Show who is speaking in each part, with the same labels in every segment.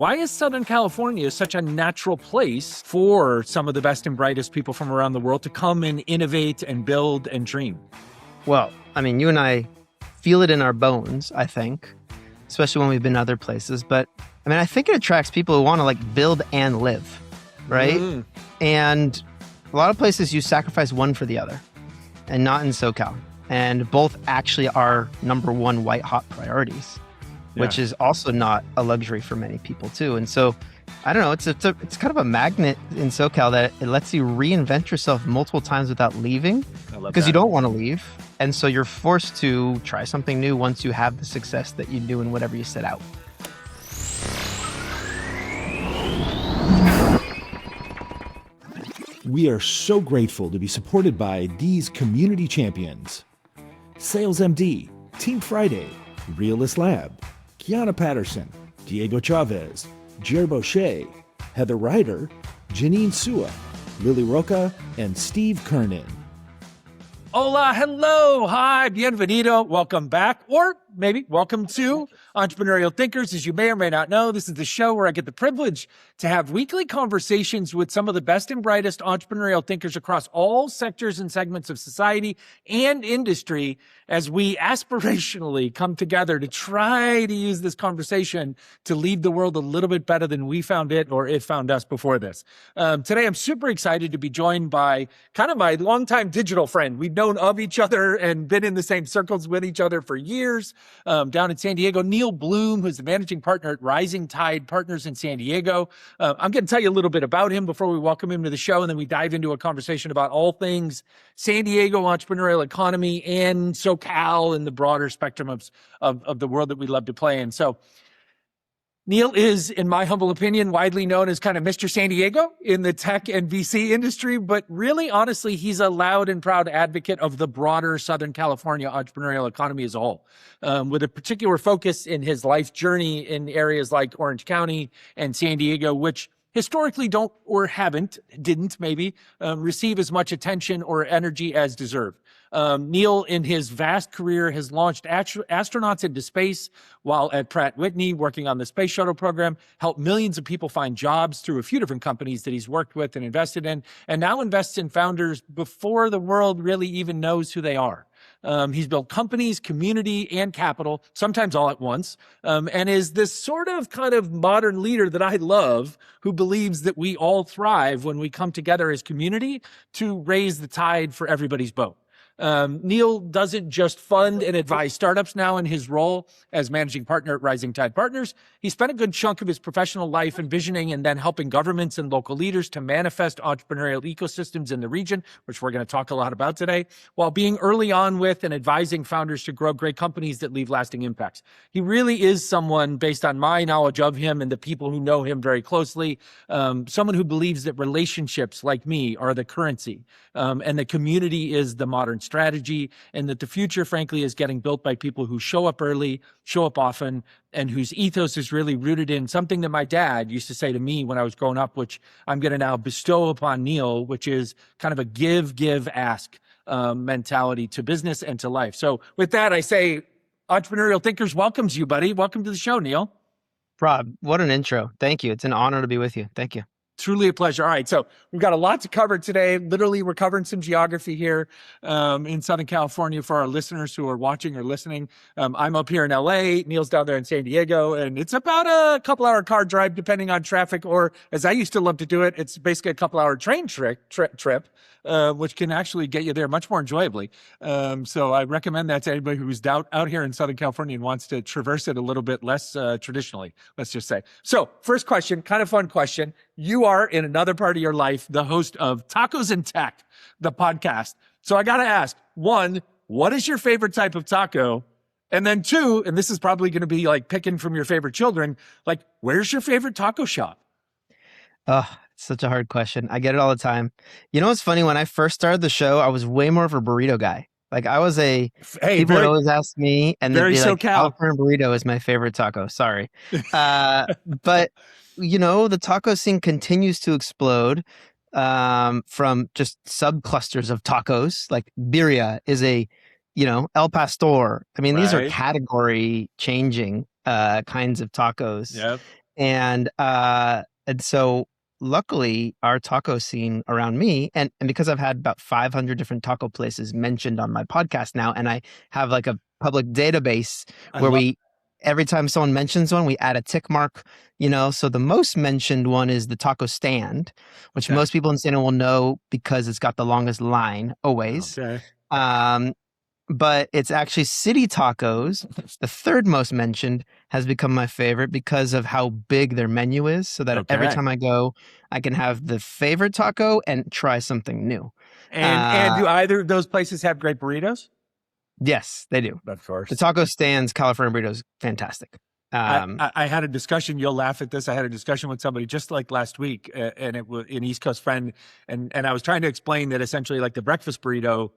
Speaker 1: Why is Southern California such a natural place for some of the best and brightest people from around the world to come and innovate and build and dream?
Speaker 2: Well, I mean, you and I feel it in our bones, I think, especially when we've been other places. But I mean, I think it attracts people who want to like build and live, right? And a lot of places you sacrifice one for the other, and not in SoCal. And both actually are number one white hot priorities, which is also not a luxury for many people too. And so, I don't know, it's kind of a magnet in SoCal that it lets you reinvent yourself multiple times without leaving because you don't want to leave. And so you're forced to try something new once you have the success that you do in whatever you set out.
Speaker 3: We are so grateful to be supported by these community champions: Sales MD, Team Friday, Realist Lab, Kiana Patterson, Diego Chavez, Jer Boucher, Heather Ryder, Janine Sua, Lily Roca, and Steve Kernan.
Speaker 1: Hola, hello, hi, bienvenido, welcome back, or maybe welcome to Entrepreneurial Thinkers. As you may or may not know, this is the show where I get the privilege to have weekly conversations with some of the best and brightest entrepreneurial thinkers across all sectors and segments of society and industry as we aspirationally come together to try to use this conversation to leave the world a little bit better than we found it or it found us before this. Today, I'm super excited to be joined by kind of my longtime digital friend. We've known of each other and been in the same circles with each other for years. Down in San Diego, Neal Bloom, who's the managing partner at Rising Tide Partners in San Diego. I'm going to tell you a little bit about him before we welcome him to the show, and then we dive into a conversation about all things San Diego entrepreneurial economy and SoCal and the broader spectrum of the world that we love to play in. So Neal is, in my humble opinion, widely known as kind of Mr. San Diego in the tech and VC industry, but really, honestly, he's a loud and proud advocate of the broader Southern California entrepreneurial economy as a whole, with a particular focus in his life journey in areas like Orange County and San Diego, which historically didn't receive as much attention or energy as deserved. Neal, in his vast career, has launched astronauts into space while at Pratt & Whitney, working on the space shuttle program, helped millions of people find jobs through a few different companies that he's worked with and invested in, and now invests in founders before the world really even knows who they are. He's built companies, community, and capital, sometimes all at once, and is this sort of kind of modern leader that I love, who believes that we all thrive when we come together as community to raise the tide for everybody's boat. Neal doesn't just fund and advise startups now in his role as managing partner at Rising Tide Partners. He spent a good chunk of his professional life envisioning and then helping governments and local leaders to manifest entrepreneurial ecosystems in the region, which we're going to talk a lot about today, while being early on with and advising founders to grow great companies that leave lasting impacts. He really is someone, based on my knowledge of him and the people who know him very closely, someone who believes that relationships like me are the currency, and the community is the modern strategy, and that the future, frankly, is getting built by people who show up early, show up often, and whose ethos is really rooted in something that my dad used to say to me when I was growing up, which I'm going to now bestow upon Neal, which is kind of a give, ask mentality to business and to life. So with that, I say Entrepreneurial Thinkers welcomes you, buddy. Welcome to the show, Neal.
Speaker 2: Rob, what an intro. Thank you. It's an honor to be with you. Thank you.
Speaker 1: Truly a pleasure. All right, so we've got a lot to cover today. Literally, we're covering some geography here in Southern California for our listeners who are watching or listening. I'm up here in LA, Neal's down there in San Diego, and it's about a couple-hour car drive depending on traffic, or as I used to love to do it, it's basically a couple-hour train trip, which can actually get you there much more enjoyably. So I recommend that to anybody who's out here in Southern California and wants to traverse it a little bit less traditionally, let's just say. So first question, kind of fun question. You are, in another part of your life, the host of Tacos and Tech, the podcast. So I got to ask, one, what is your favorite type of taco? And then two, and this is probably going to be like picking from your favorite children, like, where's your favorite taco shop?
Speaker 2: Oh, it's such a hard question. I get it all the time. You know what's funny? When I first started the show, I was way more of a burrito guy. Like I was people would always ask me, and they'd be like, California burrito is my favorite taco. Sorry. But you know, the taco scene continues to explode from just subclusters of tacos. Like birria is El Pastor. I mean, these are category changing kinds of tacos.
Speaker 1: Yep.
Speaker 2: And so luckily our taco scene around me, and because I've had about 500 different taco places mentioned on my podcast now, and I have like a public database
Speaker 1: I
Speaker 2: where
Speaker 1: love.
Speaker 2: we every time someone mentions one, we add a tick mark, so the most mentioned one is the taco stand, which
Speaker 1: Okay.
Speaker 2: most people in San Diego will know because it's got the longest line always.
Speaker 1: Okay.
Speaker 2: Um, but it's actually City Tacos. The third most mentioned has become my favorite because of how big their menu is. So that every
Speaker 1: Okay.
Speaker 2: time I go, I can have the favorite taco and try something new.
Speaker 1: And do either of those places have great burritos?
Speaker 2: Yes, they do.
Speaker 1: Of course.
Speaker 2: The taco stands, California burritos, fantastic.
Speaker 1: I had a discussion. You'll laugh at this. I had a discussion with somebody just like last week, and it was an East Coast friend, and I was trying to explain that essentially, like the breakfast burrito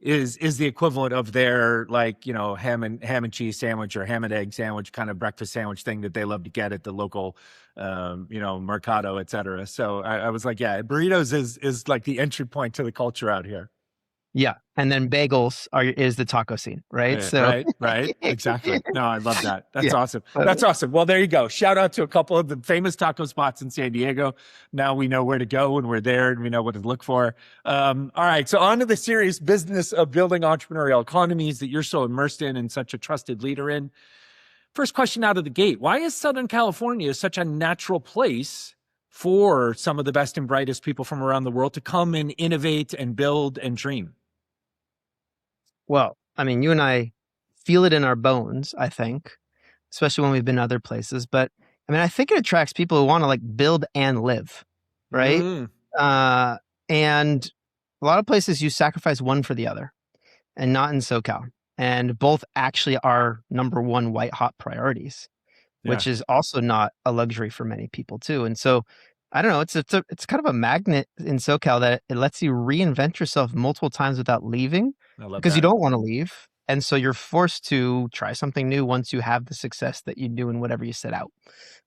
Speaker 1: is the equivalent of their ham and cheese sandwich or ham and egg sandwich kind of breakfast sandwich thing that they love to get at the local mercado, et cetera. So I was like, yeah, burritos is like the entry point to the culture out here.
Speaker 2: Yeah, and then bagels is the taco scene, right?
Speaker 1: So right, exactly. No, I love that. That's awesome. That's awesome. Well, there you go. Shout out to a couple of the famous taco spots in San Diego. Now we know where to go when we're there, and we know what to look for. All right, so on to the serious business of building entrepreneurial economies that you're so immersed in and such a trusted leader in. First question out of the gate: why is Southern California such a natural place for some of the best and brightest people from around the world to come and innovate and build and dream?
Speaker 2: Well, I mean, you and I feel it in our bones, I think, especially when we've been other places. But I mean, I think it attracts people who want to like build and live, right? And a lot of places you sacrifice one for the other, and not in SoCal. And both actually are number one white hot priorities, which is also not a luxury for many people too. And so I don't know, it's kind of a magnet in SoCal that it lets you reinvent yourself multiple times without leaving because you don't want to leave. And so you're forced to try something new once you have the success that you do in whatever you set out.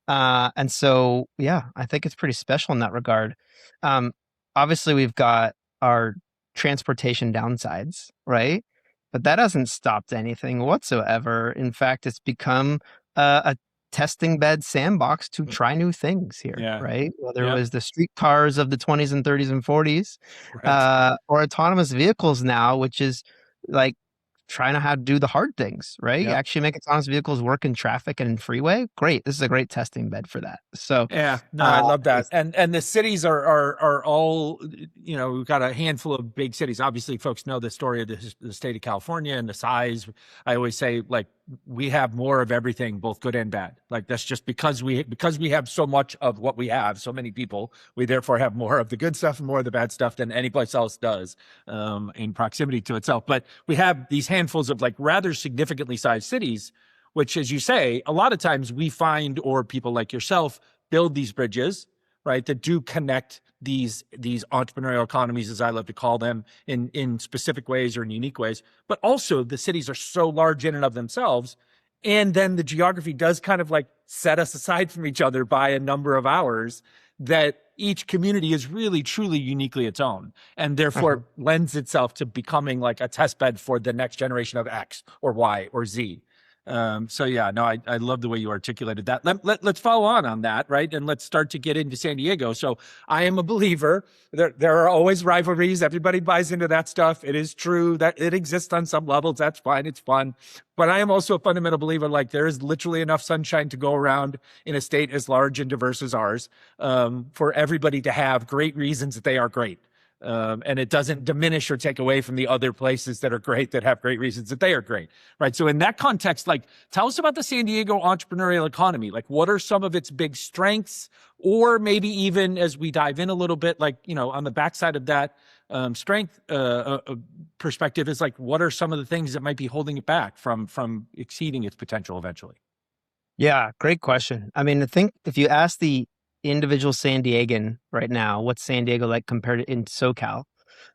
Speaker 2: And so, yeah, I think it's pretty special in that regard. Obviously, we've got our transportation downsides, right? But that hasn't stopped anything whatsoever. In fact, it's become a testing bed sandbox to try new things here, right? Whether it was the streetcars of the 20s and 30s and 40s, or autonomous vehicles now, which is like trying to how to do the hard things, right? Actually make autonomous vehicles work in traffic and in freeway. Great. This is a great testing bed for that. So
Speaker 1: I love that. And the cities are all, we've got a handful of big cities. Obviously, folks know the story of the state of California and the size. I always say, like, we have more of everything, both good and bad. Like, that's just because we have so much of what we have, so many people, we therefore have more of the good stuff and more of the bad stuff than any place else does in proximity to itself. But we have these handfuls of like rather significantly sized cities, which, as you say, a lot of times we find, or people like yourself build these bridges, right, that do connect these entrepreneurial economies, as I love to call them, in specific ways or in unique ways. But also the cities are so large in and of themselves. And then the geography does kind of like set us aside from each other by a number of hours, that each community is really, truly, uniquely its own, and therefore lends itself to becoming like a test bed for the next generation of X or Y or Z. So yeah, no, I love the way you articulated that. Let's follow on that, right? And let's start to get into San Diego. So I am a believer. There are always rivalries. Everybody buys into that stuff. It is true that it exists on some levels. That's fine. It's fun. But I am also a fundamental believer, like, there is literally enough sunshine to go around in a state as large and diverse as ours, for everybody to have great reasons that they are great. And it doesn't diminish or take away from the other places that are great, that have great reasons that they are great, right? So in that context, like, tell us about the San Diego entrepreneurial economy. Like, what are some of its big strengths? Or maybe even as we dive in a little bit, like, on the backside of that strength perspective, is like, what are some of the things that might be holding it back from exceeding its potential eventually?
Speaker 2: Yeah, great question. I mean, I think if you ask the individual San Diegan right now, what's San Diego like compared to in SoCal,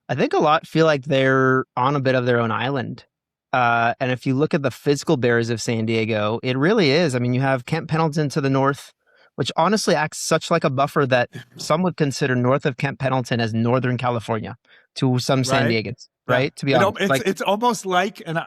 Speaker 2: I think a lot feel like they're on a bit of their own island. And if you look at the physical barriers of San Diego, it really is. I mean, you have Camp Pendleton to the north, which honestly acts such like a buffer that some would consider north of Camp Pendleton as Northern California to some San
Speaker 1: Right.
Speaker 2: Diegans,
Speaker 1: Yeah.
Speaker 2: right? To be honest,
Speaker 1: It's almost like, and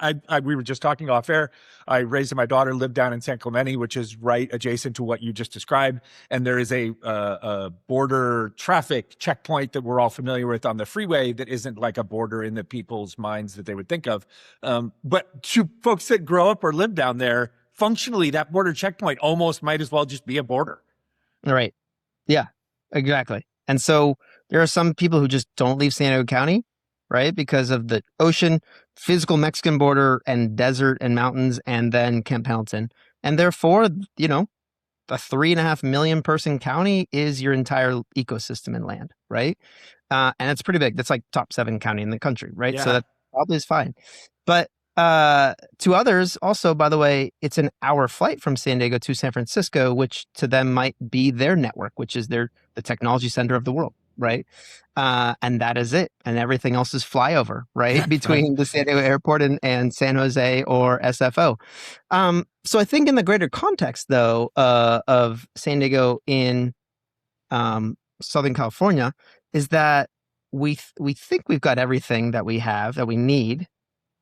Speaker 1: we were just talking off air. I raised my daughter, lived down in San Clemente, which is right adjacent to what you just described. And there is a border traffic checkpoint that we're all familiar with on the freeway that isn't like a border in the people's minds that they would think of. But to folks that grow up or live down there, functionally, that border checkpoint almost might as well just be a border.
Speaker 2: Right. Yeah, exactly. And so there are some people who just don't leave San Diego County, right? Because of the ocean, physical Mexican border, and desert and mountains, and then Camp Pendleton. And therefore, you know, a 3.5 million person county is your entire ecosystem and land, right? And it's pretty big. That's like top 7 county in the country, right?
Speaker 1: Yeah.
Speaker 2: So that probably is fine. But to others, also, by the way, it's an hour flight from San Diego to San Francisco, which to them might be their network, which is the technology center of the world, right? And that is it. And everything else is flyover, right? Between the San Diego airport and San Jose or SFO. So I think in the greater context, though, of San Diego in Southern California, is that we think we've got everything that we need.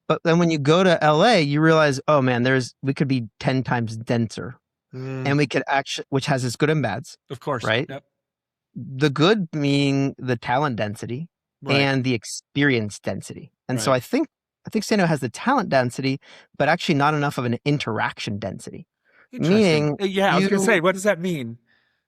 Speaker 2: But then when you go to LA, you realize, oh man, we could be 10 times denser. And we could actually, which has its good and bads.
Speaker 1: Of course.
Speaker 2: Right.
Speaker 1: Yep.
Speaker 2: The good being the talent density and the experience density. And so I think San Diego has the talent density, but actually not enough of an interaction density. Meaning,
Speaker 1: I was going to say, what does that mean?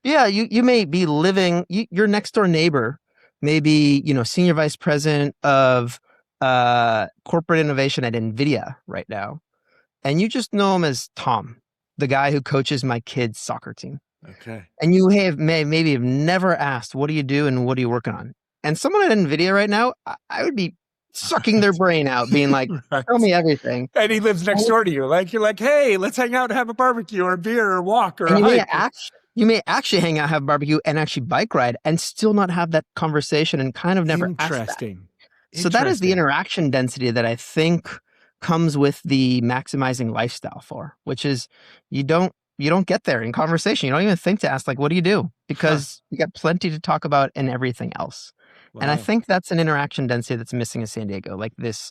Speaker 2: Yeah, you may be living, your next door neighbor may be, senior vice president of corporate innovation at NVIDIA right now. And you just know him as Tom, the guy who coaches my kids' soccer team.
Speaker 1: Okay.
Speaker 2: And you maybe have never asked, what do you do and what are you working on? And someone at NVIDIA right now, I would be sucking their brain out, being like, tell me everything.
Speaker 1: And he lives next door to you. Like, you're like, hey, let's hang out and have a barbecue or a beer or walk or a hike.
Speaker 2: You may actually hang out, have a barbecue, and actually bike ride and still not have that conversation and kind of never ask that. So that is the interaction density that I think comes with the maximizing lifestyle which is you don't get there in conversation. You don't even think to ask, like, what do you do? Because you got plenty to talk about and everything else. Wow. And I think that's an interaction density that's missing in San Diego. Like this,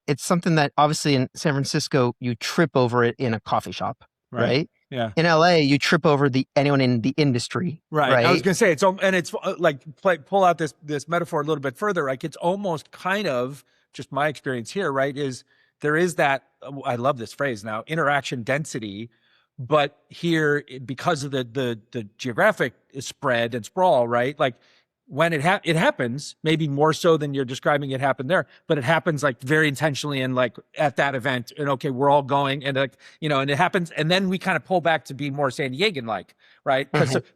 Speaker 2: it's something that obviously in San Francisco, you trip over it in a coffee shop, right?
Speaker 1: Yeah.
Speaker 2: In LA, you trip over anyone in the industry. Right.
Speaker 1: I was going to say, it's like, pull out this metaphor a little bit further. Like, it's almost kind of just my experience here, right? Is there is that, I love this phrase now, interaction density, but here, because of the geographic spread and sprawl, right? Like, when it happens, maybe more so than you're describing it happened there, but it happens like very intentionally and like at that event, and okay, we're all going, and like, and it happens, and then we kind of pull back to be more San Diegan like, right?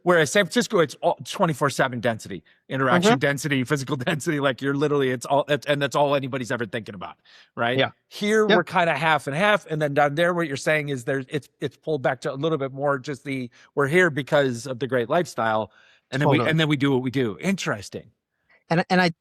Speaker 1: Whereas San Francisco, it's all 24/7 density, interaction density, physical density, like you're literally, and that's all anybody's ever thinking about, right? Yeah. Here we're kind of half and half, and then down there, what you're saying is it's pulled back to a little bit more just we're here because of the great lifestyle. And then we do what we do. Interesting.
Speaker 2: And I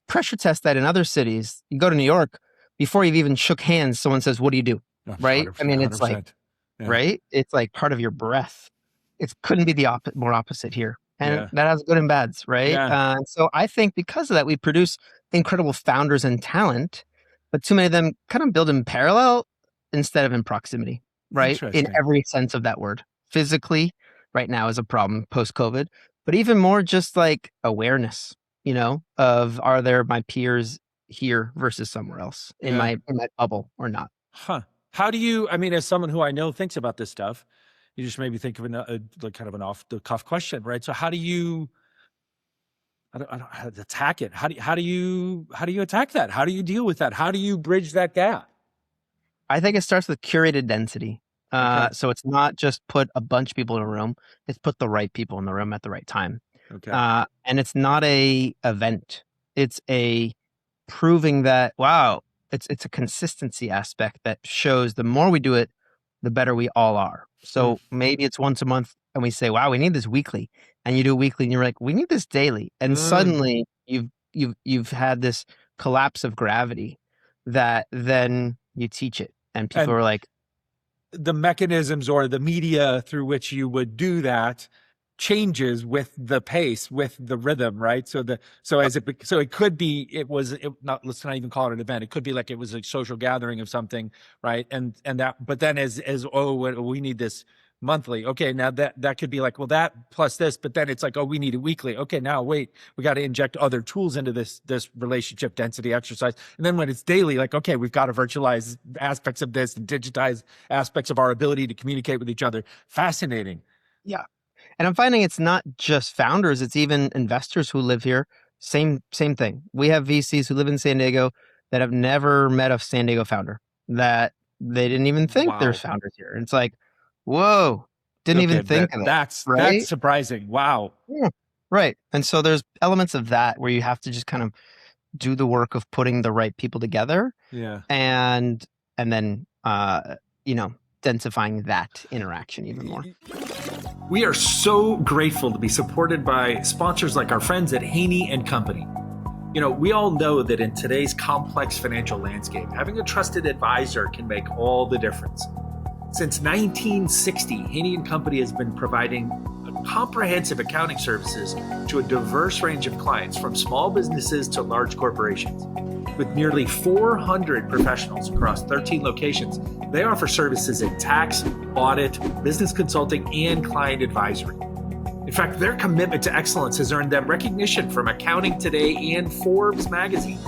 Speaker 2: pressure test that in other cities. You go to New York, before you've even shook hands, someone says, what do you do? Right? I mean, it's like, right? It's like part of your breath. It couldn't be the more opposite here. And that has good and bads, right? Yeah. So I think because of that, we produce incredible founders and talent, but too many of them kind of build in parallel instead of in proximity, right? In every sense of that word. Physically, right now is a problem post-COVID. But even more just like awareness, of are there my peers here versus somewhere else in my bubble or not?
Speaker 1: How do you, as someone who I know thinks about this stuff, you just made me think of kind of an off the cuff question, right? So how do you, I don't know how to attack it. How do you attack that? How do you deal with that? How do you bridge that gap?
Speaker 2: I think it starts with curated density. So it's not just put a bunch of people in a room, it's put the right people in the room at the right time. Okay. And it's not a event. It's a proving that, wow, it's a consistency aspect that shows the more we do it, the better we all are. So maybe it's once a month and we say, wow, we need this weekly. And you do it weekly and you're like, we need this daily. And suddenly you've had this collapse of gravity that then you teach it. And people are like,
Speaker 1: the mechanisms or the media through which you would do that changes with the pace, with the rhythm, right? So it could be, not, let's not even call it an event. It could be like it was a social gathering of something, right? And that, but then as we need this monthly. Okay, now that could be like, well, that plus this, but then it's like, oh, we need it weekly. Okay, now wait, we got to inject other tools into this relationship density exercise. And then when it's daily, like, okay, we've got to virtualize aspects of this and digitize aspects of our ability to communicate with each other. Fascinating.
Speaker 2: Yeah. And I'm finding it's not just founders, it's even investors who live here. Same thing. We have VCs who live in San Diego that have never met a San Diego founder, that they didn't even think there's founders here. And it's like, whoa, didn't even think of that.
Speaker 1: That's surprising. Wow.
Speaker 2: Yeah, right. And so there's elements of that where you have to just kind of do the work of putting the right people together.
Speaker 1: Yeah.
Speaker 2: And then, densifying that interaction even more.
Speaker 3: We are so grateful to be supported by sponsors like our friends at Haney and Company. We all know that in today's complex financial landscape, having a trusted advisor can make all the difference. Since 1960, Haney and Company has been providing comprehensive accounting services to a diverse range of clients, from small businesses to large corporations. With nearly 400 professionals across 13 locations, they offer services in tax, audit, business consulting, and client advisory. In fact, their commitment to excellence has earned them recognition from Accounting Today and Forbes magazines.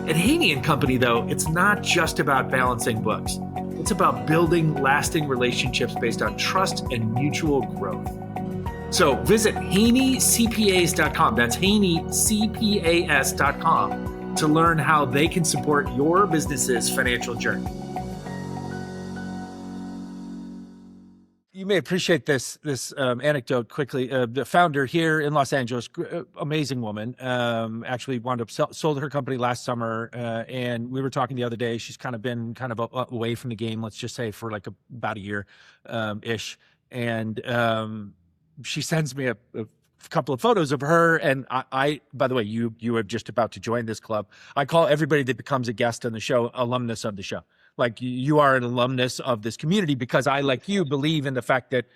Speaker 3: At Haney and Company, though, it's not just about balancing books. It's about building lasting relationships based on trust and mutual growth. So visit HaneyCPAs.com. That's HaneyCPAs.com to learn how they can support your business's financial journey.
Speaker 1: You may appreciate this anecdote quickly. The founder here in Los Angeles, amazing woman, actually wound up sold her company last summer. And we were talking the other day. She's kind of been away from the game, let's just say, for like about a year ish. And she sends me a couple of photos of her. And I, by the way, you are just about to join this club. I call everybody that becomes a guest on the show alumnus of the show. Like, you are an alumnus of this community, because I, like you, believe in the fact that,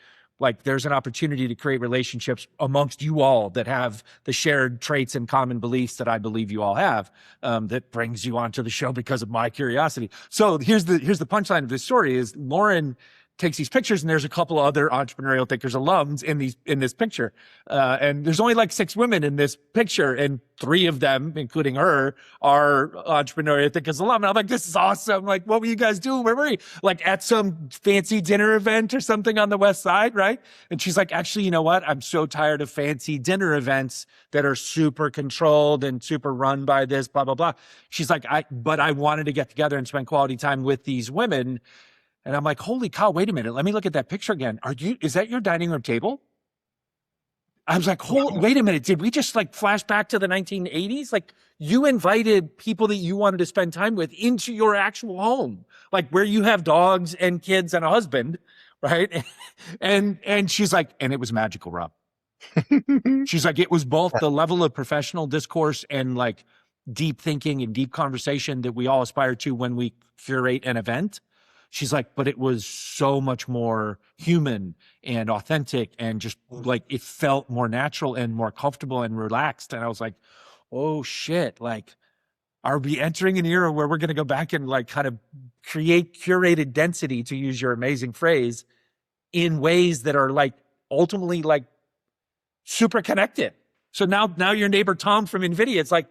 Speaker 1: like, there's an opportunity to create relationships amongst you all that have the shared traits and common beliefs that I believe you all have, that brings you onto the show because of my curiosity. So here's the punchline of this story is Lauren takes these pictures, and there's a couple of other Entrepreneurial Thinkers alums in this picture. And there's only like 6 women in this picture, and 3 of them, including her, are Entrepreneurial Thinkers alum. And I'm like, this is awesome. Like, what were you guys doing? Where were you? Like, at some fancy dinner event or something on the West Side, right? And she's like, actually, you know what? I'm so tired of fancy dinner events that are super controlled and super run by this, blah, blah, blah. She's like, but I wanted to get together and spend quality time with these women. And I'm like, holy cow, wait a minute. Let me look at that picture again. Is that your dining room table? I was like, wait a minute. Did we just like flash back to the 1980s? Like, you invited people that you wanted to spend time with into your actual home, like where you have dogs and kids and a husband, right? And she's like, and it was magical, Rob. She's like, it was both the level of professional discourse and like deep thinking and deep conversation that we all aspire to when we curate an event. She's like, but it was so much more human and authentic, and just like, it felt more natural and more comfortable and relaxed. And I was like, oh shit, like, are we entering an era where we're going to go back and like kind of create curated density, to use your amazing phrase, in ways that are like ultimately like super connected? So now your neighbor Tom from NVIDIA, it's like,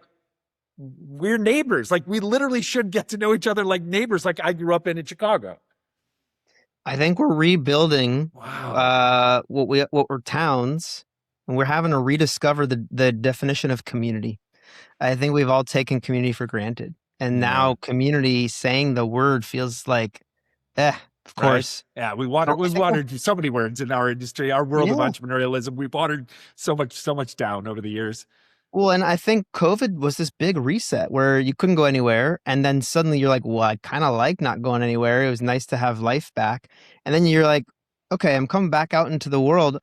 Speaker 1: we're neighbors. Like, we literally should get to know each other like neighbors, like I grew up in Chicago.
Speaker 2: I think we're rebuilding what we're towns, and we're having to rediscover the definition of community. I think we've all taken community for granted. And now community, saying the word, feels like, of course.
Speaker 1: Right? Yeah, we've watered so many words in our industry, our world of entrepreneurialism. We've watered so much down over the years.
Speaker 2: Well, and I think COVID was this big reset where you couldn't go anywhere. And then suddenly you're like, well, I kind of like not going anywhere. It was nice to have life back. And then you're like, okay, I'm coming back out into the world.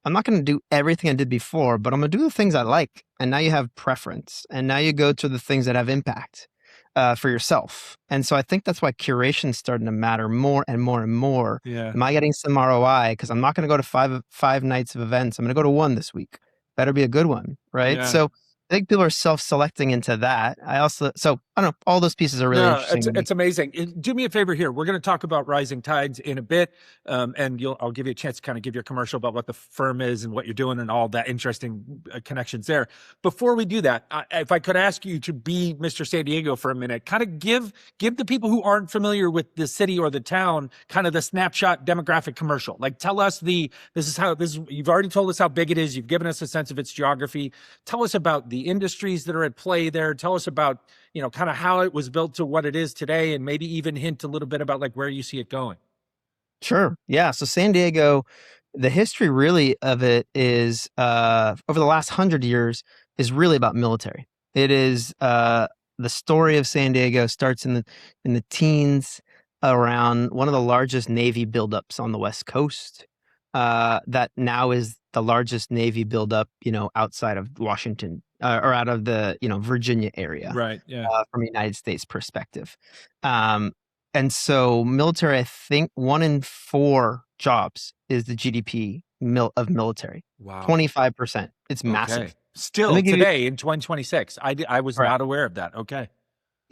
Speaker 2: I'm not going to do everything I did before, but I'm going to do the things I like. And now you have preference. And now you go to the things that have impact. for yourself. And so I think that's why curation's starting to matter more and more and more.
Speaker 1: Yeah.
Speaker 2: Am I getting some ROI? Because I'm not going to go to five nights of events. I'm going to go to one this week. Better be a good one, right?
Speaker 1: Yeah.
Speaker 2: So I think people are self-selecting into that. I don't know. All those pieces are really interesting.
Speaker 1: It's amazing. Do me a favor here. We're going to talk about Rising Tides in a bit, and I'll give you a chance to kind of give your commercial about what the firm is and what you're doing and all that interesting connections there. Before we do that, if I could ask you to be Mr. San Diego for a minute, kind of give the people who aren't familiar with the city or the town kind of the snapshot demographic commercial. Like, tell us you've already told us how big it is. You've given us a sense of its geography. Tell us about the industries that are at play there. Tell us about, kind of how it was built to what it is today, and maybe even hint a little bit about like where you see it going.
Speaker 2: Sure. Yeah. So San Diego, the history really of it is over the last 100 years is really about military. It is the story of San Diego starts in the teens around one of the largest Navy buildups on the West Coast. That now is the largest Navy buildup, outside of Washington or out of the Virginia area,
Speaker 1: Right. Yeah.
Speaker 2: from a United States perspective. And so military, I think 1 in 4 jobs is the GDP of military.
Speaker 1: Wow.
Speaker 2: 25%. It's massive.
Speaker 1: Okay. Still today in 2026. I was not aware of that. Okay.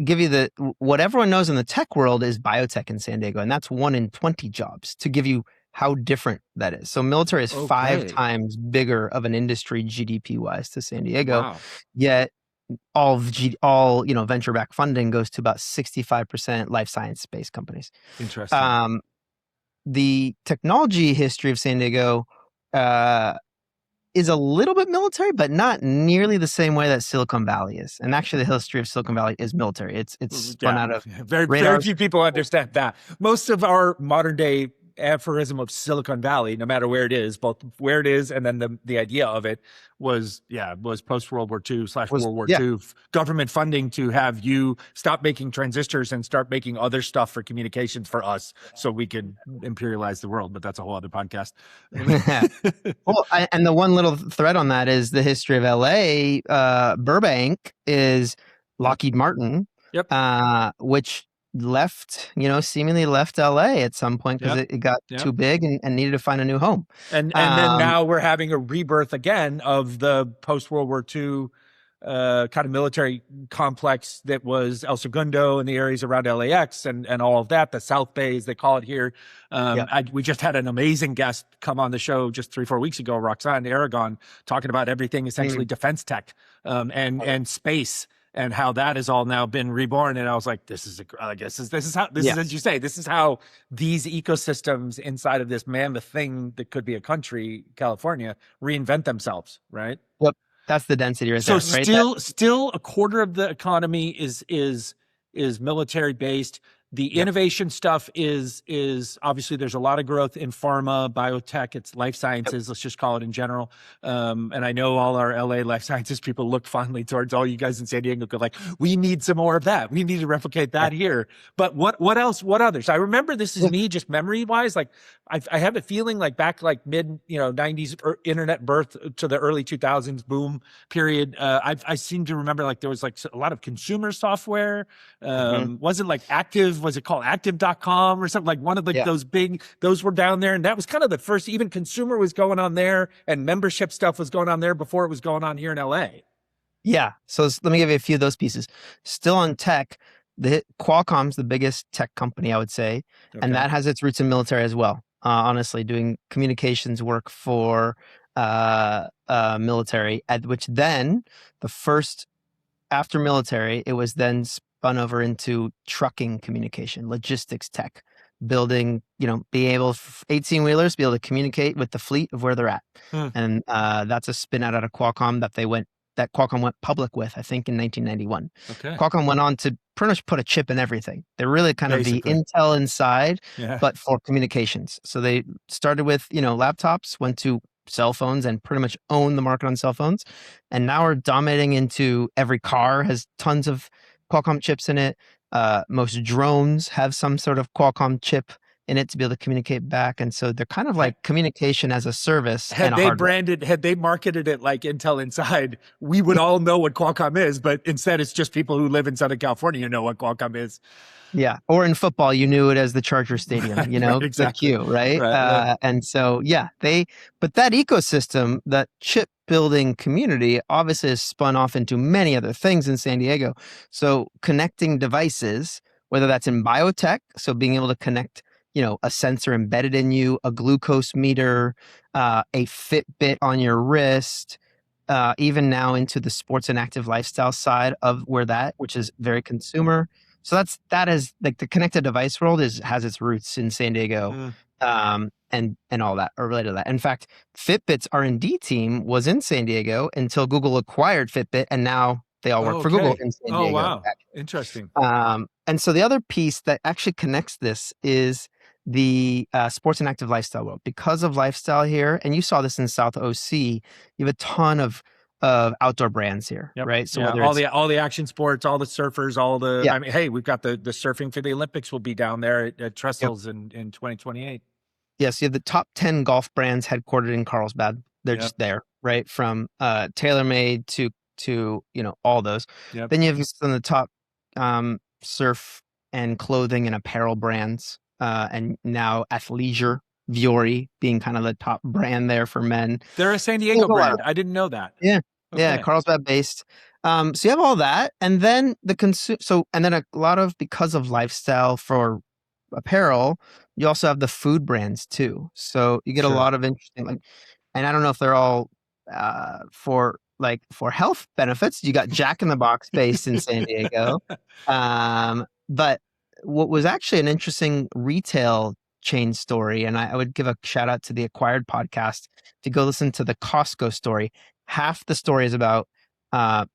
Speaker 2: Give you what everyone knows in the tech world is biotech in San Diego, and that's 1 in 20 jobs, to give you how different that is. So military is 5 times bigger of an industry GDP wise to San Diego.
Speaker 1: Wow.
Speaker 2: Yet all venture-backed funding goes to about 65% life science-based companies.
Speaker 1: Interesting.
Speaker 2: The technology history of San Diego is a little bit military, but not nearly the same way that Silicon Valley is. And actually, the history of Silicon Valley is military. It's spun out of
Speaker 1: very few people understand that. Most of our modern day aphorism of Silicon Valley, no matter where it is, both where it is and then the idea of it was post World War II / World War II government funding to have you stop making transistors and start making other stuff for communications for us, so we could imperialize the world. But that's a whole other podcast.
Speaker 2: Well, and the one little thread on that is the history of LA. Burbank is Lockheed Martin, which seemingly left LA at some point because it got too big and needed to find a new home.
Speaker 1: And then now we're having a rebirth again of the post World War II kind of military complex that was El Segundo and the areas around LAX and all of that, the South Bay, as they call it here. We just had an amazing guest come on the show just 3-4 weeks ago, Roxanne Aragon, talking about everything essentially defense tech and space, and how that has all now been reborn. And I was like, this is how, as you say, this is how these ecosystems inside of this mammoth thing that could be a country, California, reinvent themselves, right?
Speaker 2: Yep. That's the density right
Speaker 1: there.
Speaker 2: So
Speaker 1: still a quarter of the economy is military based. The innovation stuff is obviously there's a lot of growth in pharma, biotech, it's life sciences, let's just call it in general. And I know all our LA life sciences people look fondly towards all you guys in San Diego, go like, we need some more of that. We need to replicate that here. But what else? What others? I remember, this is me just memory wise, like I have a feeling like back like mid 90s internet birth to the early 2000s boom period. I seem to remember like there was like a lot of consumer software. Was it like was it called active.com or something, like one of those were down there. And that was kind of the first, even consumer was going on there and membership stuff was going on there before it was going on here in LA.
Speaker 2: Yeah. So let me give you a few of those pieces. Still on tech, Qualcomm's the biggest tech company, I would say. Okay. And that has its roots in military as well. Honestly, doing communications work for military, at which then after military, it was then spun over into trucking communication, logistics tech, building, being able, 18-wheelers, be able to communicate with the fleet of where they're at. And that's a spin out of Qualcomm that Qualcomm went public with, I think, in 1991. Okay. Qualcomm went on to pretty much put a chip in everything. They're really kind of the Intel inside, but for communications. So they started with, laptops, went to cell phones and pretty much own the market on cell phones. And now we're dominating into every car has tons of Qualcomm chips in it. Most drones have some sort of Qualcomm chip in it to be able to communicate back. And so they're kind of like communication as a service and
Speaker 1: Had
Speaker 2: a
Speaker 1: they
Speaker 2: hardware.
Speaker 1: had they marketed it like Intel Inside, we would all know what Qualcomm is, but instead it's just people who live in Southern California who know what Qualcomm is.
Speaker 2: Yeah. Or in football, you knew it as the Charger Stadium, you know,
Speaker 1: Right,
Speaker 2: the
Speaker 1: exactly.
Speaker 2: Q, right?
Speaker 1: Right.
Speaker 2: And so, yeah, but that ecosystem, that chip building community obviously has spun off into many other things in San Diego. So connecting devices, whether that's in biotech, so being able to connect, you know, a sensor embedded in you, a glucose meter, a Fitbit on your wrist, even now into the sports and active lifestyle side of which is very consumer. So that is like the connected device world has its roots in San Diego, and all that are related to that. In fact, Fitbit's R&D team was in San Diego until Google acquired Fitbit, and now they all work for Google in San Diego.
Speaker 1: Oh, wow. Interesting.
Speaker 2: And so the other piece that actually connects this is the sports and active lifestyle world. Because of lifestyle here, and you saw this in South OC, you have a ton of outdoor brands here, right? So whether
Speaker 1: all the action sports, all the surfers,
Speaker 2: Yeah.
Speaker 1: I mean, hey, we've got the surfing for the Olympics will be down there at Trestles in 2028.
Speaker 2: Yes, you have the top 10 golf brands headquartered in Carlsbad. They're just there, right? From TaylorMade to you know, all those. Then you have some of the top surf and clothing and apparel brands, and now athleisure, Vuori being kind of the top brand there for men.
Speaker 1: They're a San Diego brand. I didn't know that.
Speaker 2: Yeah. Okay. Yeah, Carlsbad based. So you have all that, and then and then a lot of, because of lifestyle for apparel, you also have the food brands too. So you get a lot of interesting, like, and I don't know if they're all for health benefits. You got Jack in the Box based in San Diego, but what was actually an interesting retail chain story, and I would give a shout out to the Acquired podcast to go listen to the Costco story. Half the story is about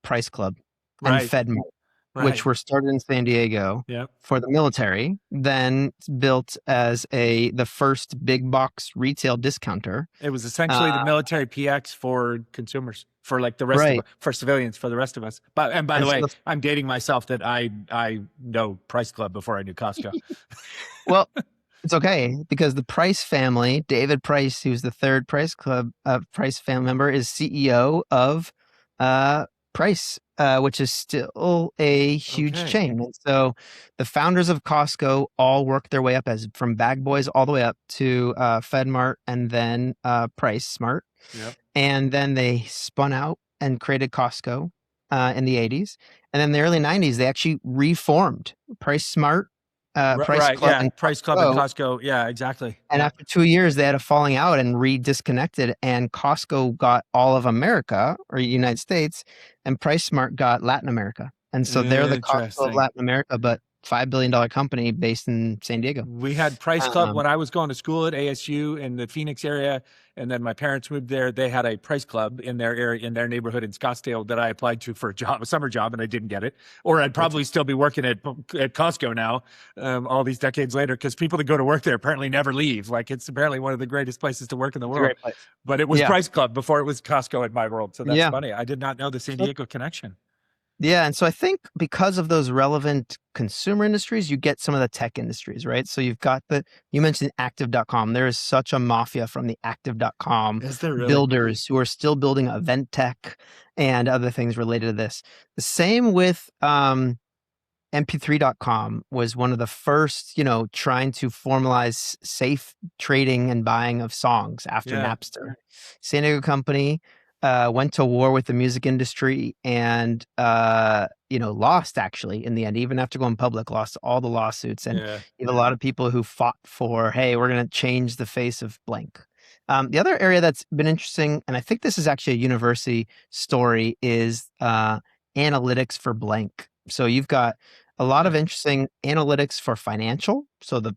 Speaker 2: Price Club and FedMart, which were started in San Diego for the military, then built as the first big box retail discounter.
Speaker 1: It was essentially the military PX for consumers, for like the rest of for civilians, for the rest of us. But by the way, I'm dating myself that I know Price Club before I knew Costco.
Speaker 2: Well, it's okay, because the Price family, David Price, who's the third Price Club Price family member, is CEO of Price, which is still a huge chain. And so the founders of Costco all worked their way up from bag boys all the way up to FedMart and then Price Smart. And then they spun out and created Costco in the 80s. And then in the early 90s, they actually reformed Price Smart, Price Club, and
Speaker 1: Price Club and Costco. Yeah, exactly.
Speaker 2: And after 2 years, they had a falling out and disconnected. And Costco got all of America, or United States, and Price Smart got Latin America. And so they're the Costco of Latin America, but $5 billion company based in San Diego.
Speaker 1: We had Price Club when I was going to school at ASU in the Phoenix area, and then my parents moved there. They had a Price Club in their area, in their neighborhood in Scottsdale, that I applied to for a summer job, and I didn't get it. Or I'd probably still be working at Costco now, all these decades later, because people that go to work there apparently never leave. Like, it's apparently one of the greatest places to work in the world.
Speaker 2: Great place.
Speaker 1: But it was Price Club before it was Costco in my world. So that's funny. I did not know the San Diego connection.
Speaker 2: Yeah. And so I think because of those relevant consumer industries, you get some of the tech industries, right? So you've got you mentioned active.com. There is such a mafia from the active.com builders who are still building event tech and other things related to this. The same with mp3.com was one of the first, trying to formalize safe trading and buying of songs after Napster. San Diego company went to war with the music industry and, lost actually in the end, even after going public, lost all the lawsuits. And you have a lot of people who fought for, hey, we're going to change the face of blank. The other area that's been interesting, and I think this is actually a university story, is analytics for blank. So you've got a lot of interesting analytics for financial. So the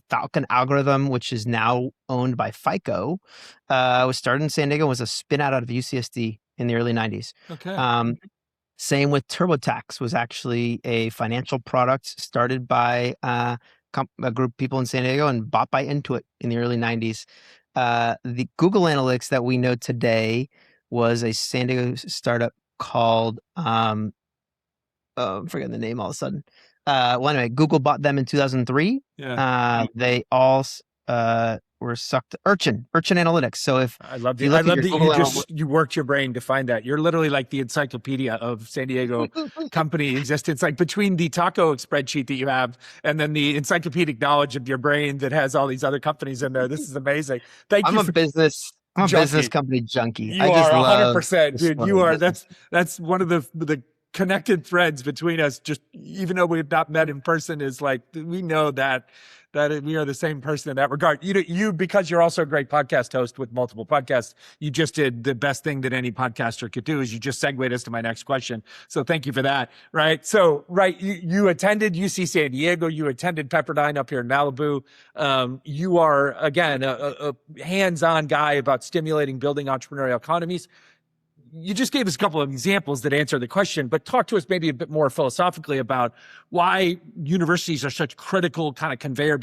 Speaker 2: Falcon algorithm, which is now owned by FICO, was started in San Diego, was a spin out of UCSD in the early 90s. Same with TurboTax, was actually a financial product started by a group of people in San Diego and bought by Intuit in the early 90s. The Google Analytics that we know today was a San Diego startup called, I'm forgetting the name all of a sudden. Well, anyway, Google bought them in 2003.
Speaker 1: Yeah.
Speaker 2: They all were sucked. Urchin Analytics. So if
Speaker 1: I love
Speaker 2: you
Speaker 1: that. I
Speaker 2: look at
Speaker 1: love
Speaker 2: your
Speaker 1: that
Speaker 2: Google
Speaker 1: you worked your brain to find that. You're literally like the encyclopedia of San Diego company existence, like between the taco spreadsheet that you have and then the encyclopedic knowledge of your brain that has all these other companies in there. This is amazing. Thank
Speaker 2: I'm
Speaker 1: you
Speaker 2: a
Speaker 1: for
Speaker 2: business
Speaker 1: junkie.
Speaker 2: company junkie.
Speaker 1: You
Speaker 2: I just
Speaker 1: are
Speaker 2: love
Speaker 1: 100%, dude. You
Speaker 2: exploring
Speaker 1: are.
Speaker 2: business.
Speaker 1: That's one of the connected threads between us. Just even though we've not met in person, is like we know that we are the same person in that regard. You because you're also a great podcast host with multiple podcasts. You just did the best thing that any podcaster could do. Is you just segued us to my next question. So thank you for that. Right. So you attended UC San Diego. You attended Pepperdine up here in Malibu. You are again a hands-on guy about stimulating building entrepreneurial economies. You just gave us a couple of examples that answer the question, but talk to us maybe a bit more philosophically about why universities are such critical kind of conveyor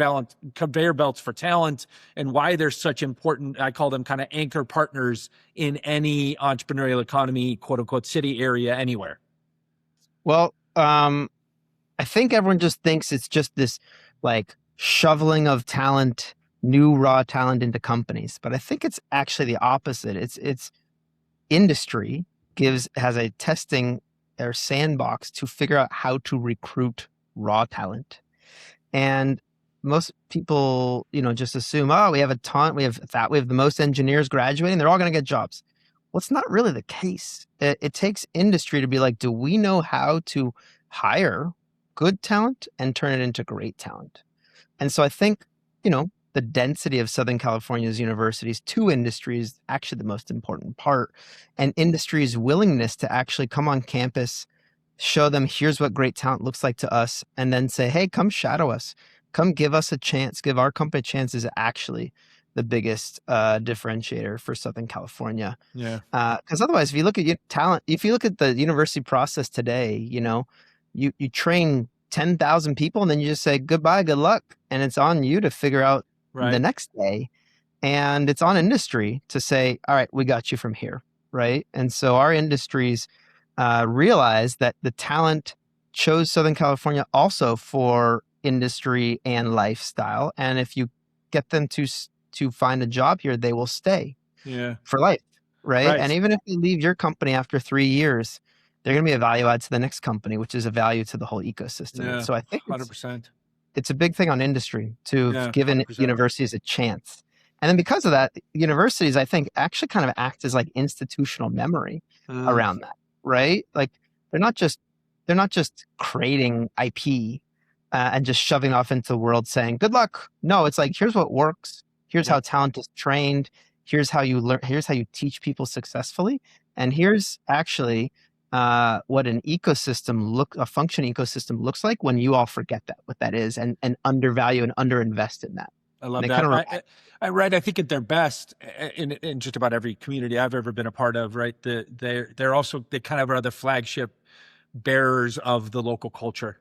Speaker 1: belts for talent, and why they're such important, I call them kind of anchor partners in any entrepreneurial economy, quote unquote, city area anywhere.
Speaker 2: Well, I think everyone just thinks it's just this like shoveling of talent, new raw talent into companies, but I think it's actually the opposite. It's industry has a testing or sandbox to figure out how to recruit raw talent. And most people, just assume, oh, we have the most engineers graduating, they're all going to get jobs. Well, it's not really the case. It takes industry to be like, do we know how to hire good talent and turn it into great talent? And so I think, the density of Southern California's universities to industry is actually the most important part. And industry's willingness to actually come on campus, show them, here's what great talent looks like to us, and then say, hey, come shadow us. Come give us a chance, give our company a chance, is actually the biggest differentiator for Southern California.
Speaker 1: Yeah.
Speaker 2: Because otherwise, if you look at talent, if you look at the university process today, you train 10,000 people and then you just say, goodbye, good luck. And it's on you to figure out the next day. And it's on industry to say, all right, we got you from here. Right. And so our industries realize that the talent chose Southern California also for industry and lifestyle. And if you get them to find a job here, they will stay for life. Right. And even if they leave your company after 3 years, they're going to be a value add to the next company, which is a value to the whole ecosystem.
Speaker 1: Yeah,
Speaker 2: so I think
Speaker 1: 100%.
Speaker 2: It's a big thing on industry to have given 100%. Universities a chance. And then because of that, universities, I think, actually kind of act as like institutional memory around that, right? Like they're not just creating IP and just shoving off into the world saying, good luck. No, it's like, here's what works. Here's how talent is trained. Here's how you learn. Here's how you teach people successfully. And here's actually what a functioning ecosystem looks like when you all forget what that is and undervalue and underinvest in that.
Speaker 1: I love that. I think at their best in just about every community I've ever been a part of, right? They're also, they kind of are the flagship bearers of the local culture,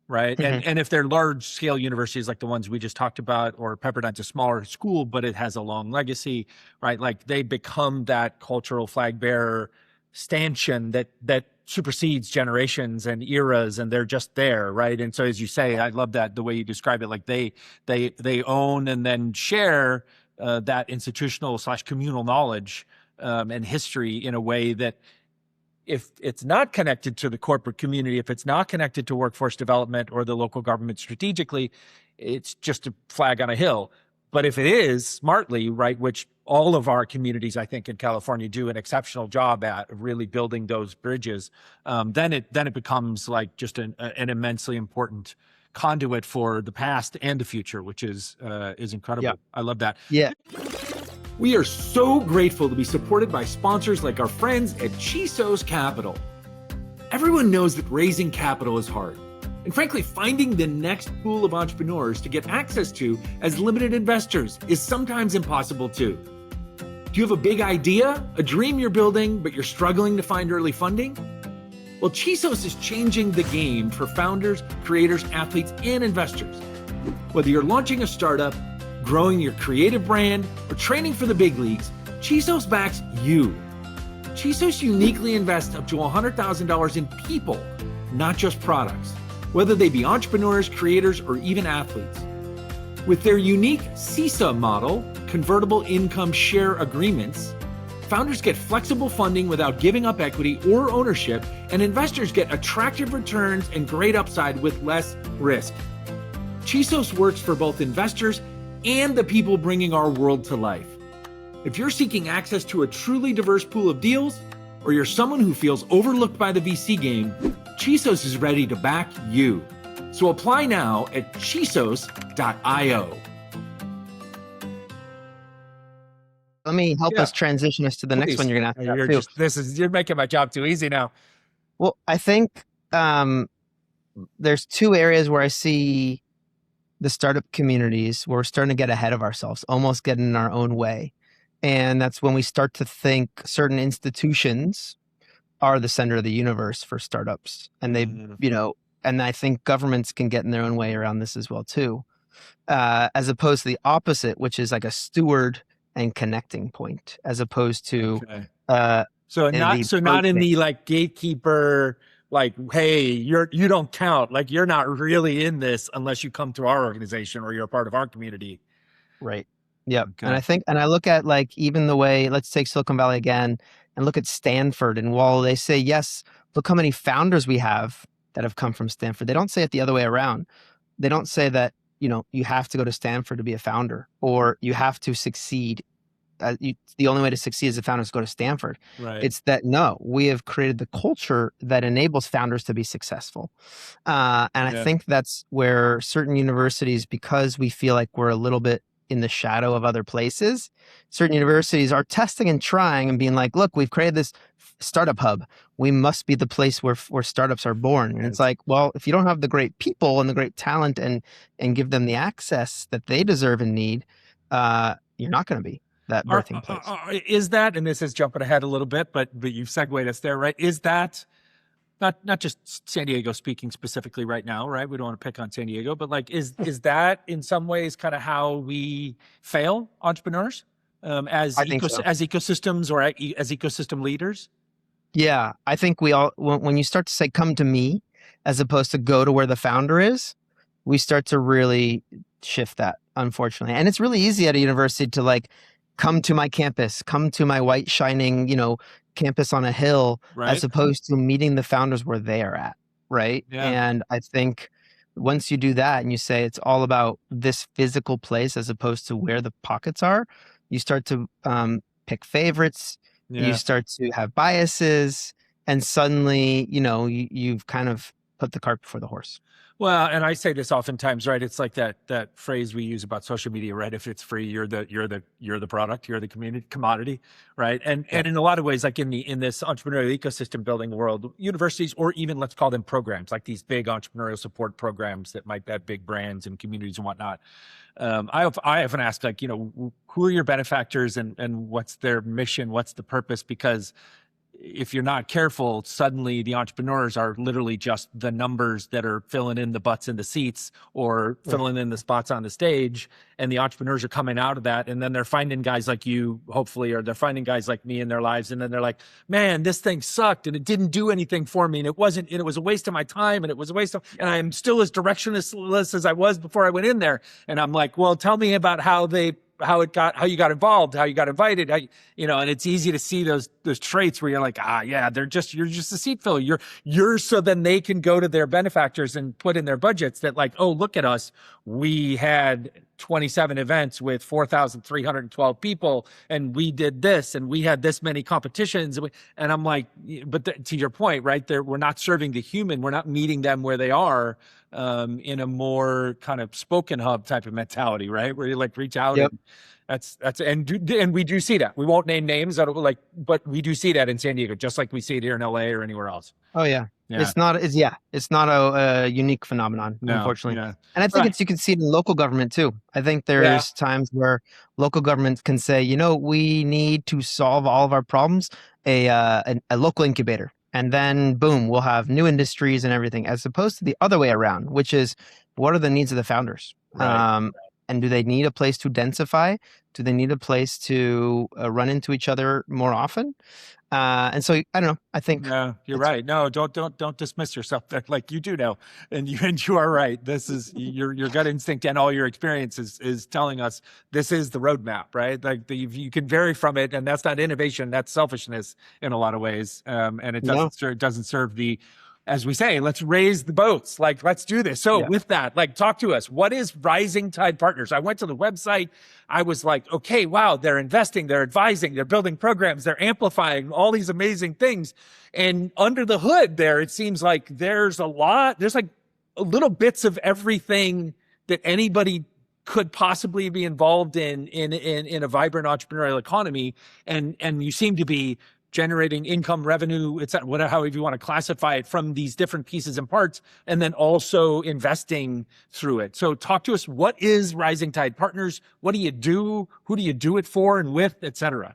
Speaker 1: right? Mm-hmm. And if they're large scale universities like the ones we just talked about, or Pepperdine's a smaller school, but it has a long legacy, right? Like they become that cultural flag bearer stanchion that supersedes generations and eras, and they're just there, right? And so, as you say, I love that the way you describe it. Like they own and then share that institutional / communal knowledge and history in a way that, if it's not connected to the corporate community, if it's not connected to workforce development or the local government strategically, it's just a flag on a hill. But if it is smartly, right, which all of our communities, I think, in California do an exceptional job at really building those bridges, then it becomes like just an immensely important conduit for the past and the future, which is incredible. Yeah. I love that.
Speaker 2: Yeah.
Speaker 3: We are so grateful to be supported by sponsors like our friends at Chisos Capital. Everyone knows that raising capital is hard. And frankly, finding the next pool of entrepreneurs to get access to as limited investors is sometimes impossible too. Do you have a big idea, a dream you're building, but you're struggling to find early funding? Well, Chisos is changing the game for founders, creators, athletes, and investors. Whether you're launching a startup, growing your creative brand, or training for the big leagues, Chisos backs you. Chisos uniquely invests up to $100,000 in people, not just products.
Speaker 1: whether they be entrepreneurs, creators, or even athletes. With their unique CISA model, convertible income share agreements, founders get flexible funding without giving up equity or ownership, and investors get attractive returns and great upside with less risk. Chisos works for both investors and the people bringing our world to life. If you're seeking access to a truly diverse pool of deals, or you're someone who feels overlooked by the VC game, Chisos is ready to back you. So apply now at chisos.io.
Speaker 2: Let me help us transition us to the next one you're going to have to.
Speaker 1: You're making my job too easy now.
Speaker 2: Well, I think there's two areas where I see the startup communities where we're starting to get ahead of ourselves, almost getting in our own way. And that's when we start to think certain institutions are the center of the universe for startups. And they, and I think governments can get in their own way around this as well too, as opposed to the opposite, which is like a steward and connecting point, as opposed to
Speaker 1: not in the like gatekeeper, like, hey, you don't count, like you're not really in this unless you come to our organization or you're a part of our community.
Speaker 2: Right. Yeah. Okay. And I look at like even the way, let's take Silicon Valley again and look at Stanford. And while they say, yes, look how many founders we have that have come from Stanford. They don't say it the other way around. They don't say that, you have to go to Stanford to be a founder or you have to succeed. The only way to succeed as a founder is to go to Stanford.
Speaker 1: Right.
Speaker 2: It's that, no, we have created the culture that enables founders to be successful. I think that's where certain universities, because we feel like we're a little bit in the shadow of other places, certain universities are testing and trying and being like, look, we've created this startup hub. We must be the place where startups are born. And it's like, well, if you don't have the great people and the great talent and give them the access that they deserve and need, you're not going to be that birthing place.
Speaker 1: Is that, and this is jumping ahead a little bit, but you've segued us there, right? Is that not just San Diego speaking specifically right now, right? We don't want to pick on San Diego, but like, is that in some ways kind of how we fail entrepreneurs as ecosystems or as ecosystem leaders?
Speaker 2: Yeah, I think we all, when you start to say, come to me, as opposed to go to where the founder is, we start to really shift that, unfortunately. And it's really easy at a university to like, come to my campus, come to my white shining, campus on a hill,
Speaker 1: right,
Speaker 2: as opposed to meeting the founders where they are at. Right.
Speaker 1: Yeah.
Speaker 2: And I think once you do that and you say it's all about this physical place as opposed to where the pockets are, you start to pick favorites. Yeah. You start to have biases, and suddenly, you've kind of put the cart before the horse.
Speaker 1: Well, and I say this oftentimes, right? It's like that phrase we use about social media, right? If it's free, you're the product, you're the commodity, right? And in a lot of ways, like in this entrepreneurial ecosystem building world, universities, or even let's call them programs, like these big entrepreneurial support programs that might have big brands and communities and whatnot. I often ask, like, who are your benefactors and what's their mission? What's the purpose? Because if you're not careful, suddenly the entrepreneurs are literally just the numbers that are filling in the butts in the seats or filling in the spots on the stage. And the entrepreneurs are coming out of that. And then they're finding guys like you, hopefully, or they're finding guys like me in their lives. And then they're like, man, this thing sucked and it didn't do anything for me. And it was a waste of my time, and it was a waste of, and I'm still as directionless as I was before I went in there. And I'm like, well, tell me about how you got involved, how you got invited, and it's easy to see those traits where you're like, you're just a seat filler. You're so then they can go to their benefactors and put in their budgets that like, oh, look at us. We had 27 events with 4,312 people, and we did this, and we had this many competitions. And I'm like, but to your point, right there, we're not serving the human. We're not meeting them where they are. In a more kind of spoken hub type of mentality, right? Where you like reach out.
Speaker 2: Yep.
Speaker 1: And we do see that. We won't name names, but we do see that in San Diego, just like we see it here in LA or anywhere else.
Speaker 2: Oh yeah. It's not a unique phenomenon, unfortunately. Yeah. And I think you can see it in local government too. I think there's times where local governments can say, we need to solve all of our problems, a local incubator. And then boom, we'll have new industries and everything, as opposed to the other way around, which is what are the needs of the founders?
Speaker 1: Right.
Speaker 2: And do they need a place to densify? Do they need a place to run into each other more often? And so I don't know. I think
Speaker 1: No, you're right. No, don't dismiss yourself there. Like you do know, and you are right. This is your gut instinct and all your experience is telling us this is the roadmap, right? Like you can vary from it, and that's not innovation. That's selfishness in a lot of ways, and it doesn't serve the, as we say, let's raise the boats. Like, let's do this. So with that, like, talk to us. What is Rising Tide Partners? I went to the website. I was like, okay, wow, they're investing, they're advising, they're building programs, they're amplifying all these amazing things. And under the hood there, it seems like there's like little bits of everything that anybody could possibly be involved in a vibrant entrepreneurial economy. And you seem to be generating income, revenue, it's whatever, however you want to classify it, from these different pieces and parts, and then also investing through it. So talk to us. What is Rising Tide Partners? What do you do? Who do you do it for and with, et cetera?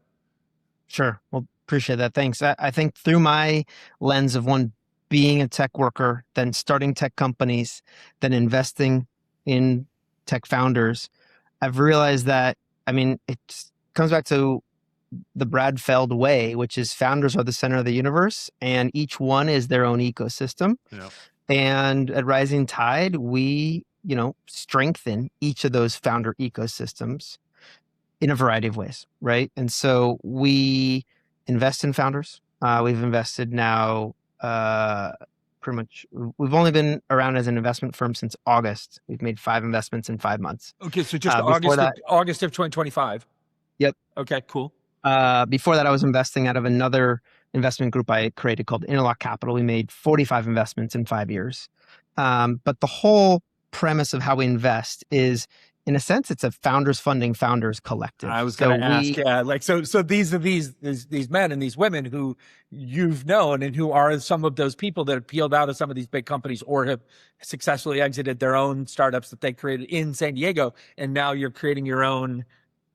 Speaker 2: Sure. Well, appreciate that. Thanks. I think through my lens of one, being a tech worker, then starting tech companies, then investing in tech founders, I've realized that, I mean, it comes back to the Brad Feld way, which is founders are the center of the universe and each one is their own ecosystem. Yeah. And at Rising Tide, we, strengthen each of those founder ecosystems in a variety of ways, right? And so we invest in founders. We've invested now pretty much, we've only been around as an investment firm since August. We've made 5 investments in 5 months.
Speaker 1: Okay, so just August of 2025.
Speaker 2: Yep.
Speaker 1: Okay, cool.
Speaker 2: Before that, I was investing out of another investment group I created called Interlock Capital. We made 45 investments in 5 years. But the whole premise of how we invest is, in a sense, it's a founders funding founders collective.
Speaker 1: I was going to ask, yeah, like, so these are these men and these women who you've known and who are some of those people that have peeled out of some of these big companies or have successfully exited their own startups that they created in San Diego. And now you're creating your own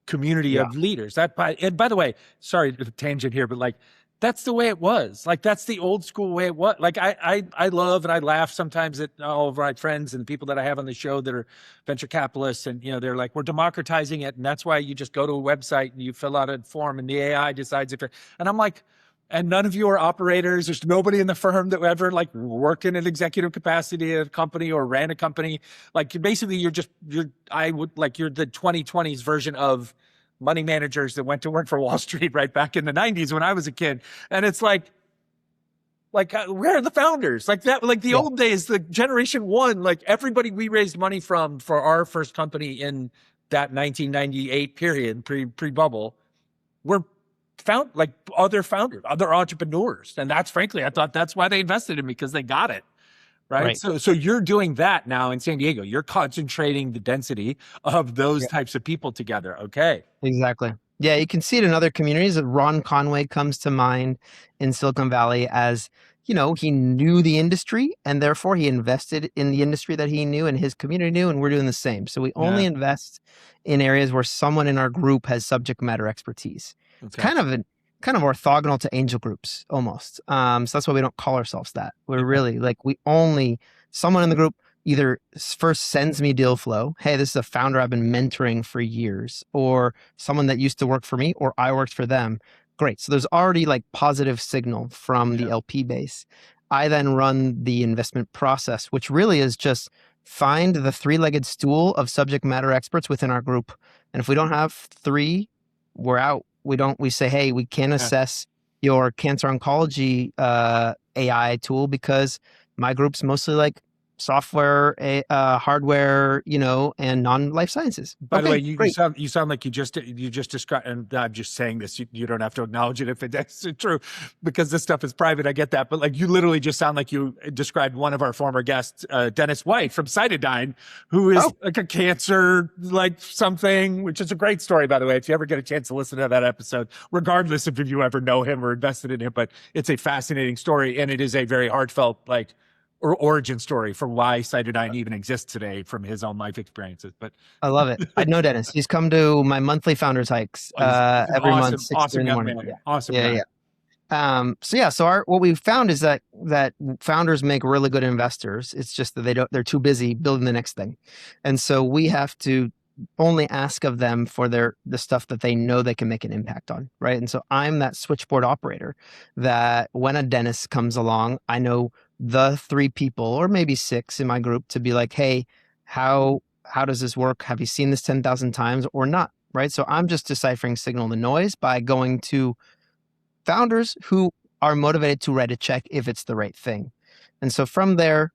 Speaker 1: community of leaders. And by the way, sorry to tangent here, but like, that's the way it was. Like, that's the old school way it was. Like, I love and I laugh sometimes at all of my friends and the people that I have on the show that are venture capitalists, and they're like, we're democratizing it, and that's why you just go to a website and you fill out a form and the AI decides if you're, and I'm like, and none of you are operators. There's nobody in the firm that ever like worked in an executive capacity at a company or ran a company. Like, basically you're the 2020s version of money managers that went to work for Wall Street right back in the 90s when I was a kid. And it's like where are the founders? Like that, like the old days, the generation one, like everybody we raised money from for our first company in that 1998 period, pre-bubble, were found like other founders, other entrepreneurs. And that's, frankly, I thought that's why they invested in me, because they got it. Right. So you're doing that now in San Diego. You're concentrating the density of those types of people together. Okay.
Speaker 2: Exactly. Yeah, you can see it in other communities. Ron Conway comes to mind in Silicon Valley as, he knew the industry and therefore he invested in the industry that he knew and his community knew, and we're doing the same. So we only invest in areas where someone in our group has subject matter expertise. Okay. It's kind of orthogonal to angel groups almost. So that's why we don't call ourselves that. We're really like, someone in the group either first sends me deal flow. Hey, this is a founder I've been mentoring for years, or someone that used to work for me, or I worked for them. Great. So there's already like positive signal from the LP base. I then run the investment process, which really is just find the 3-legged stool of subject matter experts within our group. And if we don't have 3, we're out. We say, hey, we can't assess your cancer oncology AI tool because my group's mostly like software, hardware, and non-life sciences.
Speaker 1: By the way, you sound like you just described, and I'm just saying this, you don't have to acknowledge it if it's true, because this stuff is private. I get that. But like, you literally just sound like you described one of our former guests, Dennis White from Cytodyne, who is like a cancer, like something, which is a great story, by the way, if you ever get a chance to listen to that episode, regardless if you ever know him or invested in him. But it's a fascinating story, and it is a very heartfelt, or origin story for why Cytodyne even exists today from his own life experiences. But
Speaker 2: I love it. I know Dennis. He's come to my monthly founders hikes every month.
Speaker 1: Awesome young man. Yeah. Awesome.
Speaker 2: Yeah. So what we've found is that founders make really good investors. It's just that they're too busy building the next thing. And so we have to only ask of them for the stuff that they know they can make an impact on, right? And so I'm that switchboard operator that when a dentist comes along, I know the 3 people or maybe 6 in my group to be like, hey, how does this work? Have you seen this 10,000 times or not? Right. So I'm just deciphering signal to noise by going to founders who are motivated to write a check if it's the right thing. And so from there,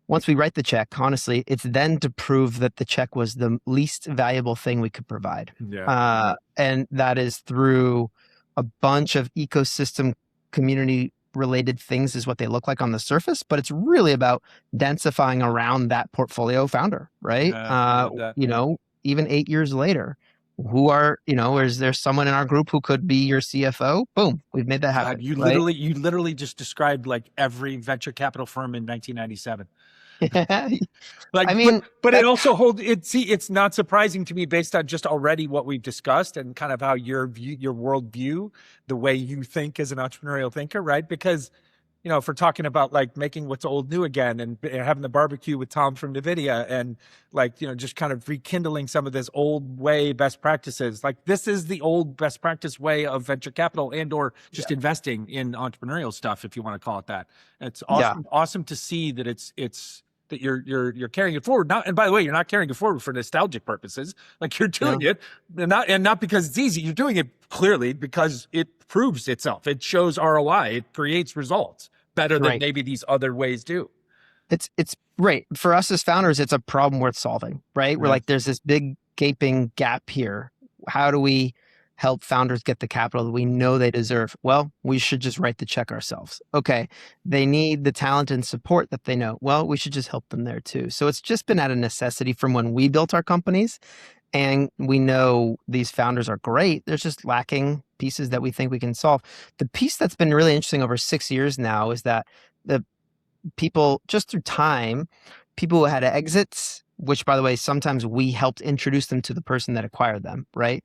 Speaker 2: once we write the check, honestly, it's then to prove that the check was the least valuable thing we could provide.
Speaker 1: Yeah.
Speaker 2: And that is through a bunch of ecosystem community related things is what they look like on the surface, but it's really about densifying around that portfolio founder, right?
Speaker 1: Yeah, I love that.
Speaker 2: You know, even 8 years later, who are, you know, is there someone in our group who could be your CFO? Boom, we've made that happen.
Speaker 1: God, you
Speaker 2: right?
Speaker 1: literally just described like every venture capital firm in 1997. Like,
Speaker 2: I mean,
Speaker 1: but it also holds it. See, it's not surprising to me based on just already what we've discussed and kind of how your world view, the way you think as an entrepreneurial thinker, right? Because, you know, if we're talking about like making what's old new again and having the barbecue with Tom from NVIDIA and like, you know, just kind of rekindling some of this old way best practices, like this is the old best practice way of venture capital and or just investing in entrepreneurial stuff, if you want to call it that. It's awesome, awesome to see that it's that you're carrying it forward. Not, and by the way, you're not carrying it forward for nostalgic purposes. Like you're doing it, and not because it's easy. You're doing it clearly because it proves itself. It shows ROI. It creates results better than maybe these other ways do.
Speaker 2: It's right. For us as founders, it's a problem worth solving, right? We're like, there's this big gaping gap here. How do we help founders get the capital that we know they deserve? Well, we should just write the check ourselves. Okay. They need the talent and support that they know. Well, we should just help them there too. So it's just been out of necessity from when we built our companies. And we know these founders are great. There's just lacking pieces that we think we can solve. The piece that's been really interesting over 6 years now is that the people, just through time, people who had exits, which by the way, sometimes we helped introduce them to the person that acquired them, right?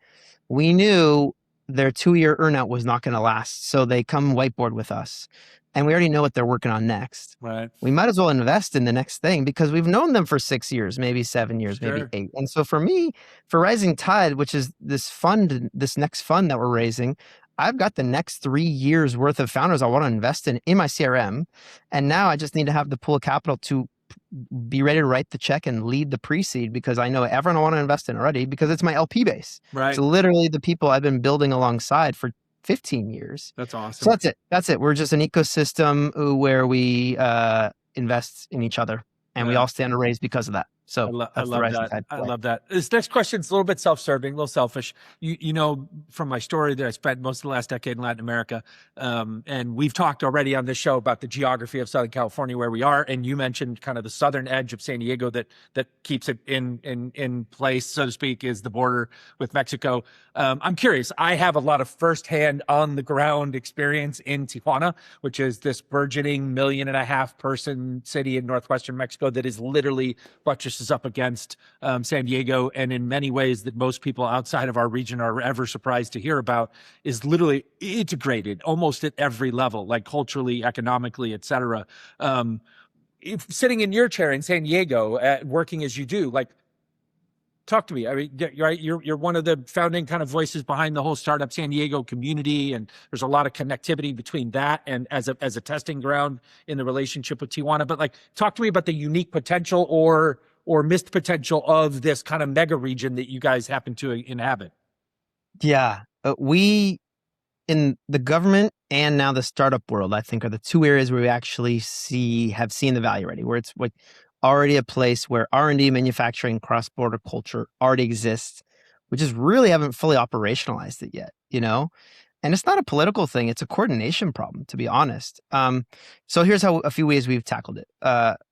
Speaker 2: We knew their 2-year earnout was not going to last. So they come whiteboard with us and we already know what they're working on next.
Speaker 1: Right.
Speaker 2: We might as well invest in the next thing because we've known them for 6 years, maybe 7 years, maybe 8. And so for me, for Rising Tide, which is this fund, this next fund that we're raising, I've got the next 3 years worth of founders I want to invest in my CRM. And now I just need to have the pool of capital to be ready to write the check and lead the pre-seed because I know everyone I want to invest in already because it's my LP base.
Speaker 1: Right.
Speaker 2: It's literally the people I've been building alongside for 15 years.
Speaker 1: That's awesome.
Speaker 2: So that's it. We're just an ecosystem where we invest in each other and we all stand to raise because of that. So
Speaker 1: I love that. I love that. This next question is a little bit self-serving, a little selfish. You know, from my story that I spent most of the last decade in Latin America, and we've talked already on this show about the geography of Southern California where we are, and you mentioned kind of the southern edge of San Diego that keeps it in place, so to speak, is the border with Mexico. I'm curious. I have a lot of firsthand on the ground experience in Tijuana, which is this burgeoning 1.5 million person city in northwestern Mexico that is literally buttressed up against San Diego, and in many ways that most people outside of our region are ever surprised to hear about, is literally integrated almost at every level, like culturally, economically, et cetera. If sitting in your chair in San Diego, working as you do, like, talk to me. I mean, you're one of the founding kind of voices behind the whole startup San Diego community, and there's a lot of connectivity between that and as a testing ground in the relationship with Tijuana. But like, talk to me about the unique potential or missed potential of this kind of mega region that you guys happen to inhabit.
Speaker 2: Yeah, we in the government and now the startup world, I think, are the 2 areas where we actually have seen the value already, where it's like already a place where R&D, manufacturing, cross-border culture already exists. We just really haven't fully operationalized it yet, you know? And it's not a political thing. It's a coordination problem, to be honest. So here's how a few ways we've tackled it.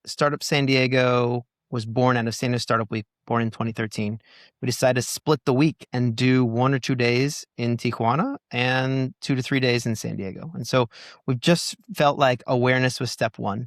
Speaker 2: Startup San Diego was born out of San Diego Startup Week, born in 2013. We decided to split the week and do 1 or 2 days in Tijuana and 2 to 3 days in San Diego. And so we've just felt like awareness was step one.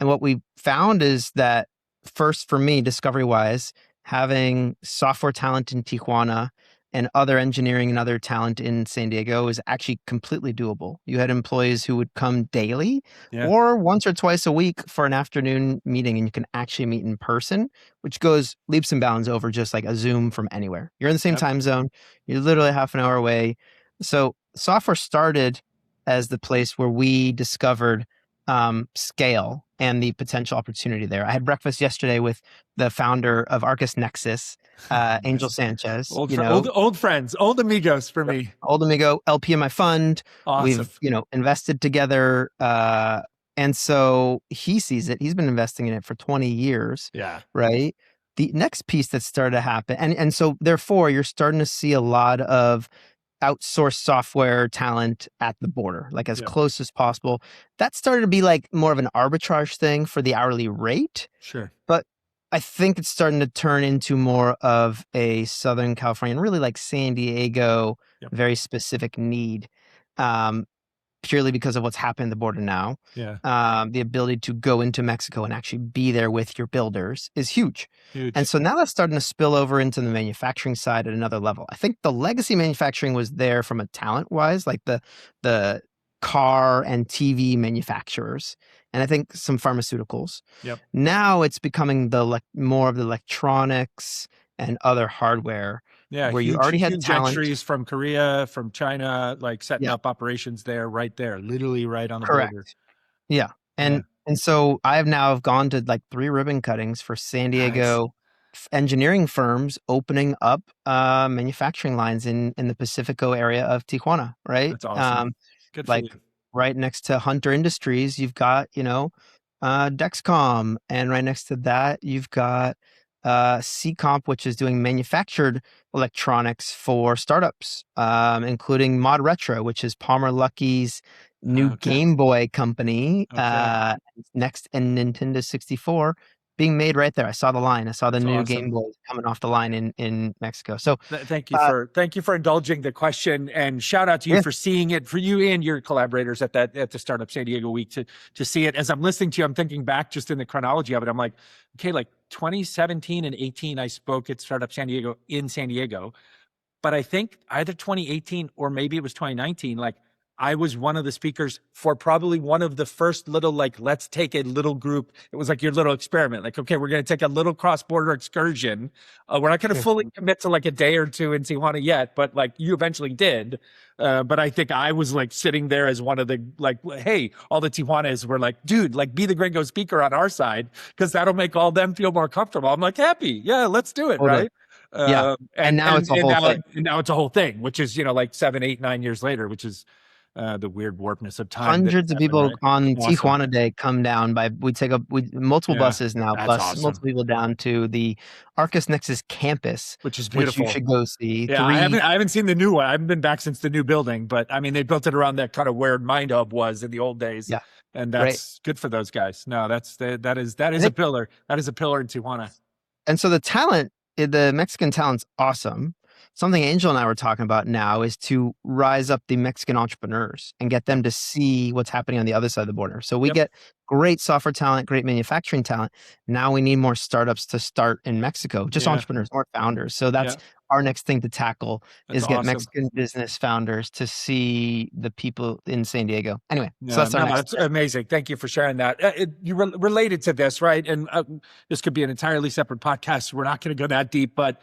Speaker 2: And what we found is that first, for me, discovery-wise, having software talent in Tijuana and other engineering and other talent in San Diego is actually completely doable. You had employees who would come daily
Speaker 1: Yeah.
Speaker 2: or once or twice a week for an afternoon meeting, and you can actually meet in person, which goes leaps and bounds over just like a Zoom from anywhere. You're in the same
Speaker 1: Yep.
Speaker 2: time zone. You're literally half an hour away. So software started as the place where we discovered scale and the potential opportunity there. I had breakfast yesterday with the founder of Arcus Nexus, Angel Sanchez.
Speaker 1: Old friends, old amigos for me.
Speaker 2: Old amigo, LP in my fund.
Speaker 1: Awesome.
Speaker 2: We've invested together, and so he sees it. He's been investing in it for 20 years.
Speaker 1: Yeah.
Speaker 2: Right. The next piece that started to happen, and so therefore you're starting to see a lot of outsourced software talent at the border, like as close as possible. That started to be like more of an arbitrage thing for the hourly rate.
Speaker 1: Sure.
Speaker 2: But I think it's starting to turn into more of a Southern California, and really like San Diego, very specific need, purely because of what's happened at the border now.
Speaker 1: Yeah.
Speaker 2: The ability to go into Mexico and actually be there with your builders is huge.
Speaker 1: Huge.
Speaker 2: And so now that's starting to spill over into the manufacturing side at another level. I think the legacy manufacturing was there from a talent wise, like the car and TV manufacturers, and I think some pharmaceuticals.
Speaker 1: Yep.
Speaker 2: Now it's becoming more of the electronics and other hardware.
Speaker 1: Yeah,
Speaker 2: where you already had talent.
Speaker 1: Factories from Korea, from China, like setting up operations there, right there, literally right on the border.
Speaker 2: Yeah. And so I have now gone to like 3 ribbon cuttings for San Diego engineering firms opening up manufacturing lines in the Pacifico area of Tijuana, right?
Speaker 1: That's awesome. Good for
Speaker 2: like
Speaker 1: you.
Speaker 2: Right next to Hunter Industries, you've got, Dexcom, and right next to that, you've got C-Comp, which is doing manufactured electronics for startups, including Mod Retro, which is Palmer Luckey's new Game Boy company, next and Nintendo 64 being made right there. I saw the line. I saw the new Game Boy coming off the line in Mexico. So
Speaker 1: thank you for indulging the question, and shout out to you for seeing it, for you and your collaborators at the Startup San Diego Week to see it. As I'm listening to you, I'm thinking back just in the chronology of it. I'm like, okay, like 2017 and 18, I spoke at Startup San Diego in San Diego, but I think either 2018 or maybe it was 2019, like I was one of the speakers for probably one of the first little, like, let's take a little group. It was like your little experiment. Like, okay, we're going to take a little cross-border excursion. We're not going to fully commit to like a day or two in Tijuana yet, but like you eventually did. But I think I was like sitting there as one of the, like, hey, all the Tijuanas were like, dude, like be the gringo speaker on our side, because that'll make all them feel more comfortable. I'm like, happy. Yeah, let's do it. Right.
Speaker 2: And now it's a whole thing.
Speaker 1: And now it's a whole thing, which is, like 7, 8, 9 years later, which is, the weird warpness of time.
Speaker 2: Hundreds of people on Tijuana Day come down by, we take up multiple buses now, plus multiple people down to the Arcus Nexus campus,
Speaker 1: which is beautiful.
Speaker 2: Which you should go see.
Speaker 1: Yeah, I haven't seen the new one. I haven't been back since the new building, but I mean, they built it around that kind of where Mind Hub was in the old days. Yeah. And that's good for those guys. No, that is a pillar. That is a pillar in Tijuana.
Speaker 2: And so the talent, the Mexican talent's awesome. Something Angel and I were talking about now is to rise up the Mexican entrepreneurs and get them to see what's happening on the other side of the border. So we get great software talent, great manufacturing talent. Now we need more startups to start in Mexico, just entrepreneurs, more founders. So that's our next thing to tackle, is get Mexican business founders to see the people in San Diego. Anyway, so that's our next.
Speaker 1: That's amazing. Thank you for sharing that. You related to this, right? And this could be an entirely separate podcast. So we're not going to go that deep, but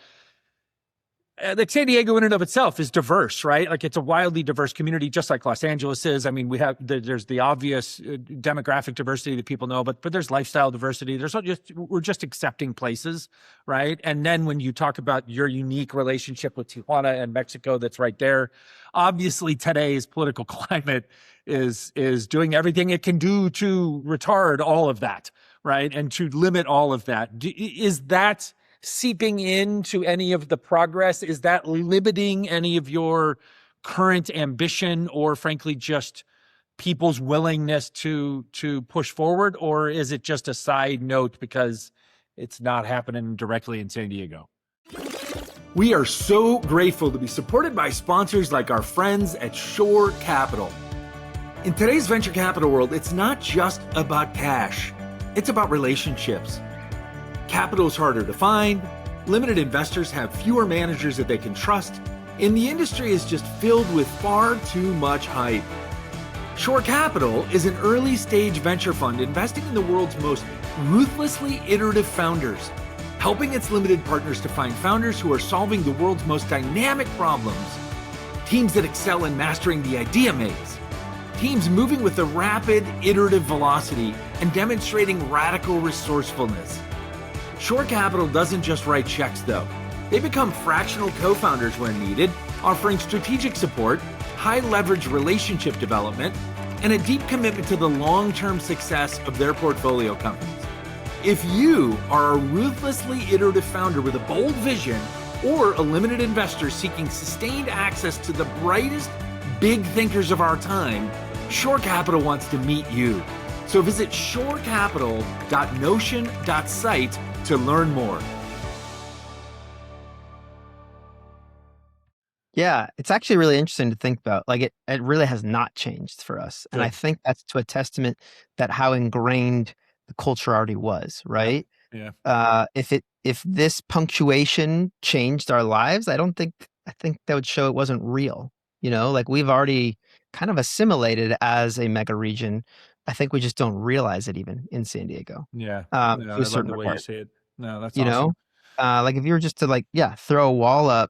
Speaker 1: like San Diego in and of itself is diverse, right? Like it's a wildly diverse community, just like Los Angeles is. I mean, there's the obvious demographic diversity that people know, but there's lifestyle diversity. We're just accepting places, right? And then when you talk about your unique relationship with Tijuana and Mexico, that's right there. Obviously, today's political climate is doing everything it can do to retard all of that, right? And to limit all of that. Is that seeping into any of the progress? Is that limiting any of your current ambition, or frankly, just people's willingness to push forward? Or is it just a side note because it's not happening directly in San Diego? We are so grateful to be supported by sponsors like our friends at Shore Capital. In today's venture capital world, it's not just about cash. It's about relationships. Capital is harder to find, limited investors have fewer managers that they can trust, and the industry is just filled with far too much hype. Shore Capital is an early-stage venture fund investing in the world's most ruthlessly iterative founders, helping its limited partners to find founders who are solving the world's most dynamic problems, teams that excel in mastering the idea maze, teams moving with a rapid, iterative velocity and demonstrating radical resourcefulness. Shore Capital doesn't just write checks, though. They become fractional co-founders when needed, offering strategic support, high-leverage relationship development, and a deep commitment to the long-term success of their portfolio companies. If you are a ruthlessly iterative founder with a bold vision or a limited investor seeking sustained access to the brightest big thinkers of our time, Shore Capital wants to meet you. So visit shorecapital.notion.site to learn more.
Speaker 2: Yeah, it's actually really interesting to think about. Like it really has not changed for us. And I think that's to a testament that how ingrained the culture already was, right?
Speaker 1: Yeah.
Speaker 2: If this punctuation changed our lives, I think that would show it wasn't real. Like we've already kind of assimilated as a mega region. I think we just don't realize it even in San Diego.
Speaker 1: Yeah.
Speaker 2: To
Speaker 1: I
Speaker 2: a
Speaker 1: love
Speaker 2: certain
Speaker 1: the way
Speaker 2: part.
Speaker 1: you say it. No, that's
Speaker 2: You
Speaker 1: awesome.
Speaker 2: know, like if you were just to throw a wall up,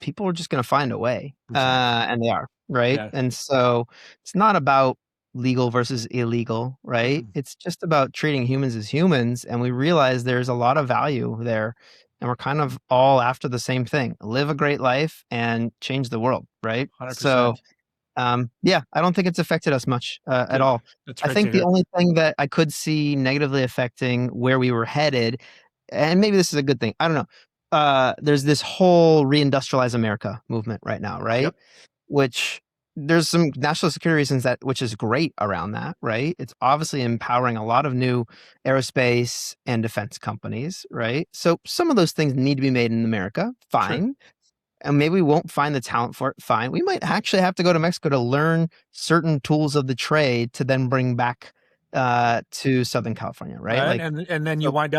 Speaker 2: people are just going to find a way.
Speaker 1: Exactly.
Speaker 2: And they are, right?
Speaker 1: Yeah.
Speaker 2: And so it's not about legal versus illegal, right?
Speaker 1: Mhm.
Speaker 2: It's just about treating humans as humans. And we realize there's a lot of value there. And we're kind of all after the same thing: live a great life and change the world, right?
Speaker 1: 100%.
Speaker 2: So yeah, I don't think it's affected us much at
Speaker 1: Good.
Speaker 2: all.
Speaker 1: That's
Speaker 2: I
Speaker 1: great to
Speaker 2: think the
Speaker 1: hear.
Speaker 2: only thing that I could see negatively affecting where we were headed, and maybe this is a good thing, I don't know. There's this whole Re-Industrialize America movement right now, right?
Speaker 1: Yep.
Speaker 2: Which there's some national security reasons which is great around that, right? It's obviously empowering a lot of new aerospace and defense companies, right? So some of those things need to be made in America,
Speaker 1: True.
Speaker 2: fine. And maybe we won't find the talent for it, fine. We might actually have to go to Mexico to learn certain tools of the trade to then bring back to Southern California, right?
Speaker 1: Right.
Speaker 2: Like,
Speaker 1: And then you
Speaker 2: so,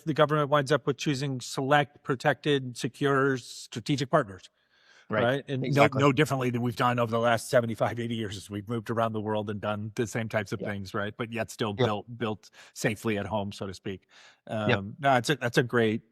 Speaker 1: the government winds up with choosing select, protected, secure, strategic partners. Right. And
Speaker 2: exactly.
Speaker 1: no differently than we've done over the last 75, 80 years as we've moved around the world and done the same types of
Speaker 2: Yeah.
Speaker 1: things. Right. But yet still
Speaker 2: Yep.
Speaker 1: built safely at home, so to speak.
Speaker 2: Yep.
Speaker 1: No, that's a great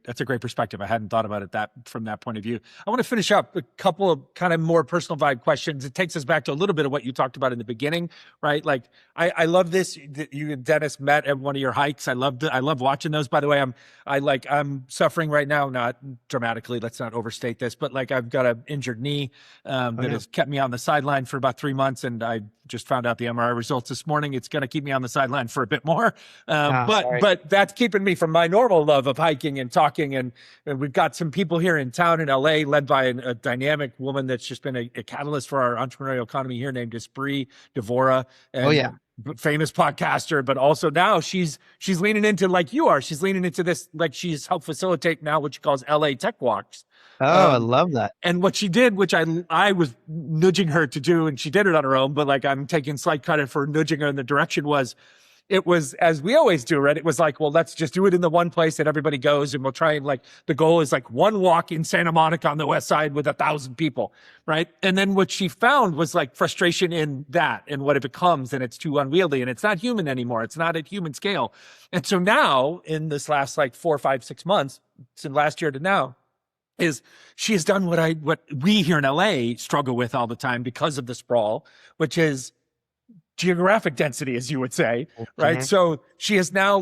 Speaker 1: perspective. I hadn't thought about it from that point of view. I want to finish up a couple of kind of more personal vibe questions. It takes us back to a little bit of what you talked about in the beginning, right? Like I love this that you and Dennis met at one of your hikes. I love watching those. By the way, I'm suffering right now, not dramatically, let's not overstate this, but like I've got an injured knee that has kept me on the sideline for about 3 months. And I just found out the MRI results this morning. It's going to keep me on the sideline for a bit more. But that's keeping me from my normal love of hiking and talking. And we've got some people here in town in LA led by a dynamic woman that's just been a catalyst for our entrepreneurial economy here named Esprit Devora. And famous podcaster, but also now she's leaning into, like you are, she's leaning into this, like she's helped facilitate now what she calls LA Tech Walks.
Speaker 2: I love that.
Speaker 1: And what she did, which I was nudging her to do, and she did it on her own, but like I'm taking slight credit for nudging her in the direction, it was, as we always do, right? It was like, well, let's just do it in the one place that everybody goes. And we'll try and the goal is like one walk in Santa Monica on the West Side with 1,000 people. Right. And then what she found was like frustration in that and what it becomes, and it's too unwieldy and it's not human anymore. It's not at human scale. And so now in this last 4, 5, 6 months, since last year to now, she has done what we here in LA struggle with all the time because of the sprawl, which is geographic density, as you would say, right? So she has now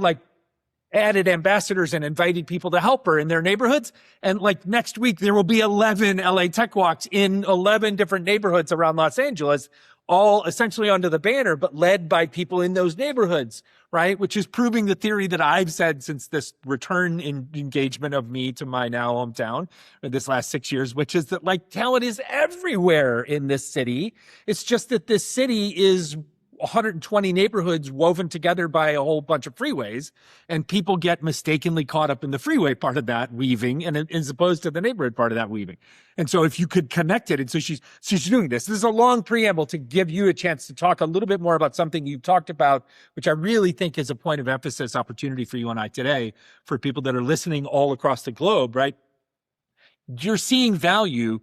Speaker 1: added ambassadors and invited people to help her in their neighborhoods. And next week, there will be 11 LA Tech Walks in 11 different neighborhoods around Los Angeles, all essentially under the banner, but led by people in those neighborhoods, right? Which is proving the theory that I've said since this return in engagement of me to my now hometown in this last 6 years, which is that talent is everywhere in this city. It's just that this city is 120 neighborhoods woven together by a whole bunch of freeways, and people get mistakenly caught up in the freeway part of that weaving, and as opposed to the neighborhood part of that weaving. And so if you could connect it, and so she's doing this. This is a long preamble to give you a chance to talk a little bit more about something you've talked about, which I really think is a point of emphasis opportunity for you and I today, for people that are listening all across the globe, right? You're seeing value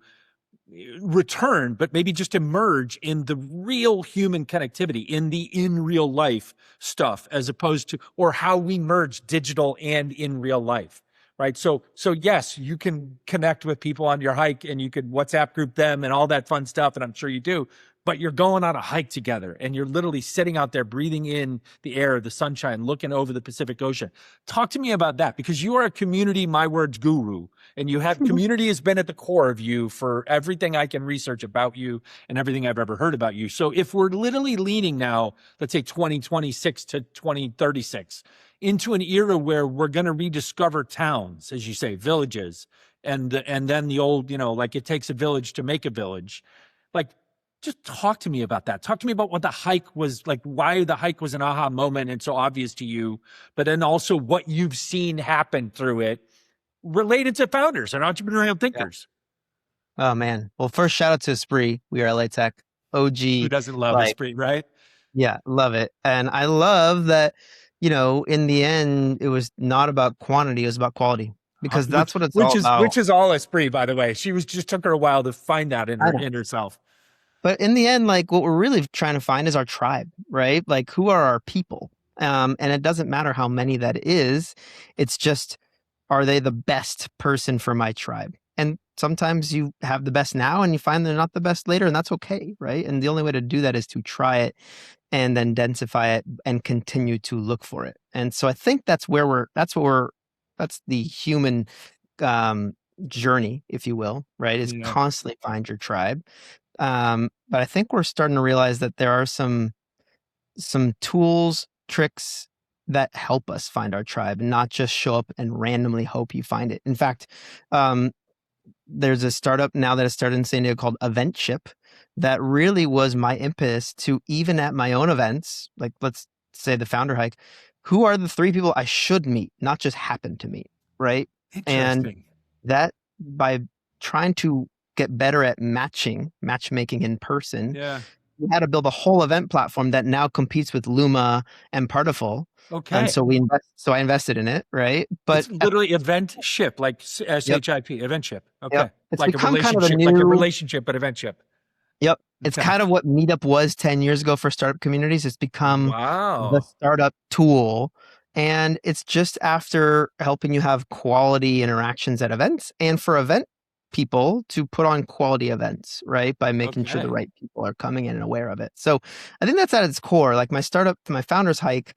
Speaker 1: return, but maybe just emerge in the real human connectivity, in real life stuff, as opposed to, or how we merge digital and in real life. Right. So yes, you can connect with people on your hike and you could WhatsApp group them and all that fun stuff. And I'm sure you do, but you're going on a hike together and you're literally sitting out there, breathing in the air, the sunshine, looking over the Pacific Ocean. Talk to me about that, because you are a community, my words, guru, and you have community has been at the core of you for everything I can research about you and everything I've ever heard about you. So if we're literally leaning now, let's say 2026 to 2036, into an era where we're going to rediscover towns, as you say, villages, and then the old, like it takes a village to make a village. Like, just talk to me about that. Talk to me about what the hike was like, why the hike was an aha moment and so obvious to you, but then also what you've seen happen through it related to founders and entrepreneurial thinkers.
Speaker 2: Yeah. Oh man. Well, first shout out to Esprit. We are LA Tech OG.
Speaker 1: Who doesn't love Esprit, right?
Speaker 2: Yeah, love it. And I love that, in the end, it was not about quantity, it was about quality, because that's what it's all about.
Speaker 1: Which is all Esprit, by the way. She just took her a while to find that in herself.
Speaker 2: But in the end, like what we're really trying to find is our tribe, right? Like who are our people? And it doesn't matter how many that is. It's just, are they the best person for my tribe? And sometimes you have the best now and you find they're not the best later, and that's okay, right? And the only way to do that is to try it and then densify it and continue to look for it. And so I think that's the human journey, if you will, right? Is constantly find your tribe. But I think we're starting to realize that there are some tools, tricks that help us find our tribe and not just show up and randomly hope you find it. In fact, there's a startup now that has started in San Diego called Eventship that really was my impetus to, even at my own events, like let's say the founder hike, who are the 3 people I should meet, not just happen to meet, right? And that by trying to get better at matchmaking in person, we had to build a whole event platform that now competes with Luma and Partiful.
Speaker 1: Okay.
Speaker 2: And so I invested in it, right? But
Speaker 1: it's literally Eventship, like SHIP, Eventship. Okay.
Speaker 2: Yep. It's
Speaker 1: like
Speaker 2: become
Speaker 1: kind of like a relationship, but Eventship.
Speaker 2: Yep. It's kind of what Meetup was 10 years ago for startup communities. It's become the startup tool. And it's just after helping you have quality interactions at events, and for event people to put on quality events, right? By making sure the right people are coming in and aware of it. So I think that's at its core. Like my founders hike,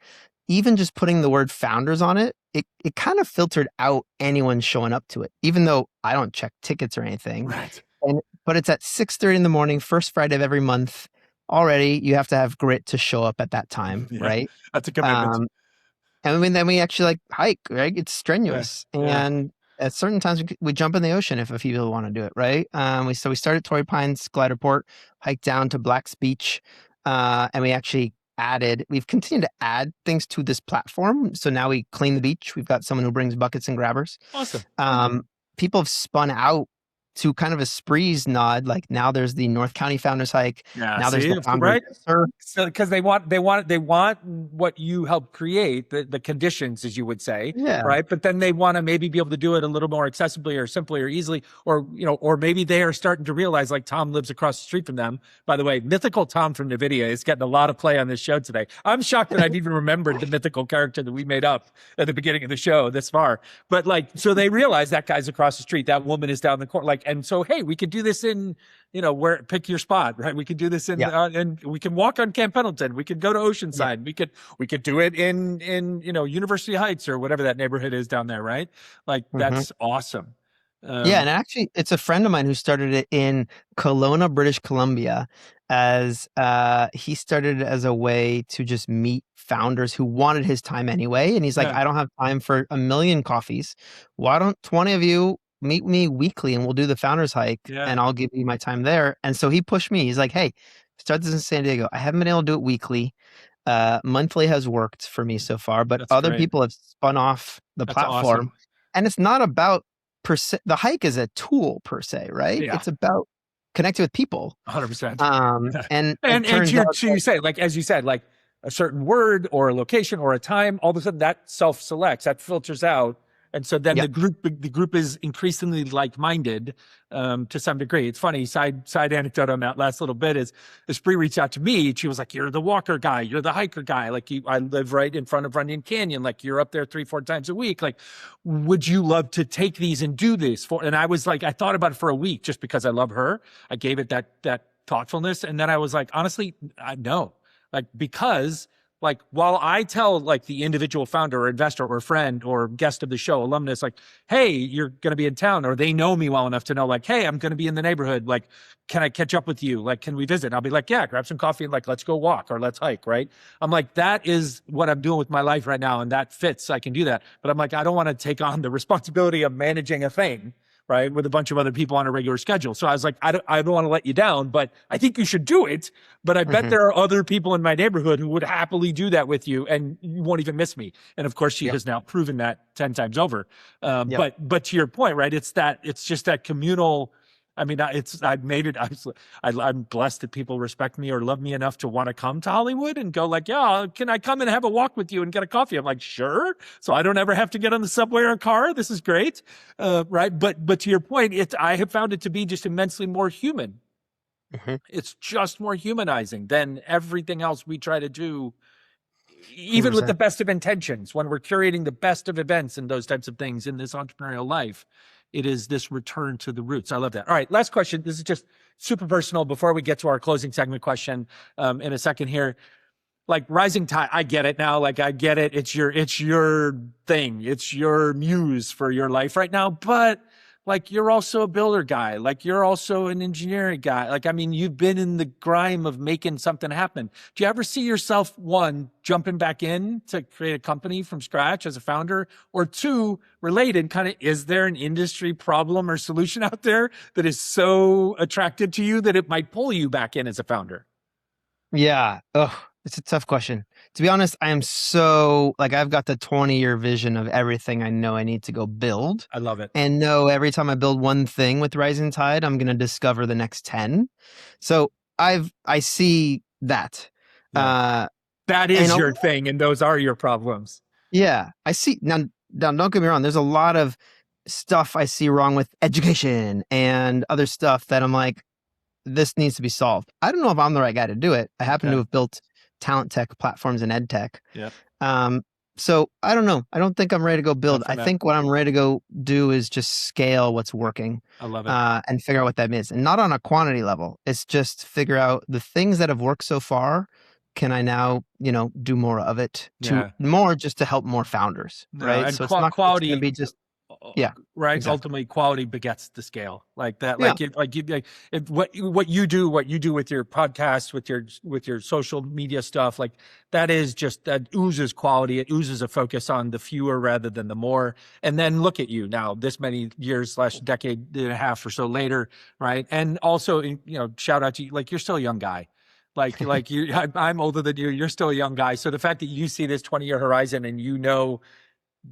Speaker 2: even just putting the word founders on it, it kind of filtered out anyone showing up to it, even though I don't check tickets or anything.
Speaker 1: Right.
Speaker 2: But it's at 6:30 in the morning, first Friday of every month. Already, you have to have grit to show up at that time, right? That's
Speaker 1: a commitment.
Speaker 2: And then we actually hike, right? It's strenuous. And at certain times we jump in the ocean if a few people want to do it, right? We started Torrey Pines Glider Port, hiked down to Black's Beach, and we've continued to add things to this platform. So now we clean the beach. We've got someone who brings buckets and grabbers.
Speaker 1: Awesome.
Speaker 2: People have spun out to kind of a Spree's nod. Like now there's the North County Founders Hike. Now there's the Founders
Speaker 1: Hike. So because they want what you help create, the conditions, as you would say, right? But then they want to maybe be able to do it a little more accessibly or simply or easily, or maybe they are starting to realize, like Tom lives across the street from them. By the way, mythical Tom from NVIDIA is getting a lot of play on this show today. I'm shocked that I've even remembered the mythical character that we made up at the beginning of the show this far. But so they realize that guy's across the street, that woman is down the corner, and so, hey, we could do this in, pick your spot, right? We could do this in, and we can walk on Camp Pendleton. We could go to Oceanside. We could do it in University Heights or whatever that neighborhood is down there, right? That's awesome.
Speaker 2: And actually, it's a friend of mine who started it in Kelowna, British Columbia, as he started it as a way to just meet founders who wanted his time anyway. And he's like, I don't have time for a million coffees. Why don't 20 of you meet me weekly and we'll do the founders hike and I'll give you my time there. And so he pushed me. He's like, hey, start this in San Diego. I haven't been able to do it weekly. Monthly has worked for me so far, but other people have spun off the platform. Awesome. And it's not about the hike is a tool per se, right? Yeah. It's about connecting with people.
Speaker 1: 100%.
Speaker 2: And
Speaker 1: you say, as you said, a certain word or a location or a time, all of a sudden that self-selects, that filters out. And so then
Speaker 2: Yep.
Speaker 1: the group is increasingly like-minded to some degree. It's funny, side anecdote on that last little bit is Spree reached out to me. She was like, you're the walker guy, you're the hiker guy. Like I live right in front of Runyon Canyon. Like you're up there 3-4 times a week. Like, would you love to take these and do this and I was like, I thought about it for a week just because I love her. I gave it that thoughtfulness. And then I was like, honestly, no, like, because like, while I tell like the individual founder or investor or friend or guest of the show, alumnus, like, hey, you're going to be in town, or they know me well enough to know like, hey, I'm going to be in the neighborhood. Like, can I catch up with you? Like, can we visit? And I'll be like, yeah, grab some coffee and like, let's go walk or let's hike. Right. I'm like, that is what I'm doing with my life right now. And that fits. I can do that. But I'm like, I don't want to take on the responsibility of managing a thing, right, with a bunch of other people on a regular schedule. So I was like, I don't want to let you down, but I think you should do it. But I bet there are other people in my neighborhood who would happily do that with you, and you won't even miss me. And of course, she has now proven that 10 times over. But to your point, right, it's just that communal. I mean, I've made it. I'm blessed that people respect me or love me enough to want to come to Hollywood and go like, yeah, can I come and have a walk with you and get a coffee? I'm like, sure. So I don't ever have to get on the subway or a car. This is great. Right. But to your point, I have found it to be just immensely more human. It's just more humanizing than everything else we try to do, even
Speaker 2: 100%.
Speaker 1: with the best of intentions. When we're curating the best of events and those types of things in this entrepreneurial life, it is this return to the roots. I love that. All right, last question. This is just super personal before we get to our closing segment question in a second here. Like rising tide, I get it now. Like I get it. It's your thing. It's your muse for your life right now. But like you're also a builder guy. Like you're also an engineering guy. Like, I mean, you've been in the grime of making something happen. Do you ever see yourself, one, jumping back in to create a company from scratch as a founder? Or two, related, kind of, is there an industry problem or solution out there that is so attracted to you that it might pull you back in as a founder?
Speaker 2: Yeah. Oh, it's a tough question. To be honest, I am so like, I've got the 20-year vision of everything I know I need to go build.
Speaker 1: I love it.
Speaker 2: And know every time I build one thing with Rising Tide, I'm going to discover the next 10. So I see that.
Speaker 1: Yeah. That is your thing, and those are your problems.
Speaker 2: Yeah. I see. Now, don't get me wrong. There's a lot of stuff I see wrong with education and other stuff that I'm like, this needs to be solved. I don't know if I'm the right guy to do it. I happen to have built talent tech platforms and ed tech.
Speaker 1: Yeah.
Speaker 2: So I don't know. I don't think I'm ready to go build. I think what I'm ready to go do is just scale what's working.
Speaker 1: I love it.
Speaker 2: And figure out what that is. And not on a quantity level. It's just figure out the things that have worked so far. Can I now, do more of it more just to help more founders, right?
Speaker 1: And
Speaker 2: so it's not
Speaker 1: quality.
Speaker 2: It's gonna be just
Speaker 1: right.
Speaker 2: Exactly.
Speaker 1: Ultimately, quality begets the scale. Like that. What you do with your podcast, with your social media stuff, like that oozes quality. It oozes a focus on the fewer rather than the more. And then look at you now, this many years / decade and a half or so later, right? And also, shout out to you. Like you're still a young guy. Like you, I'm older than you. You're still a young guy. So the fact that you see this 20-year horizon and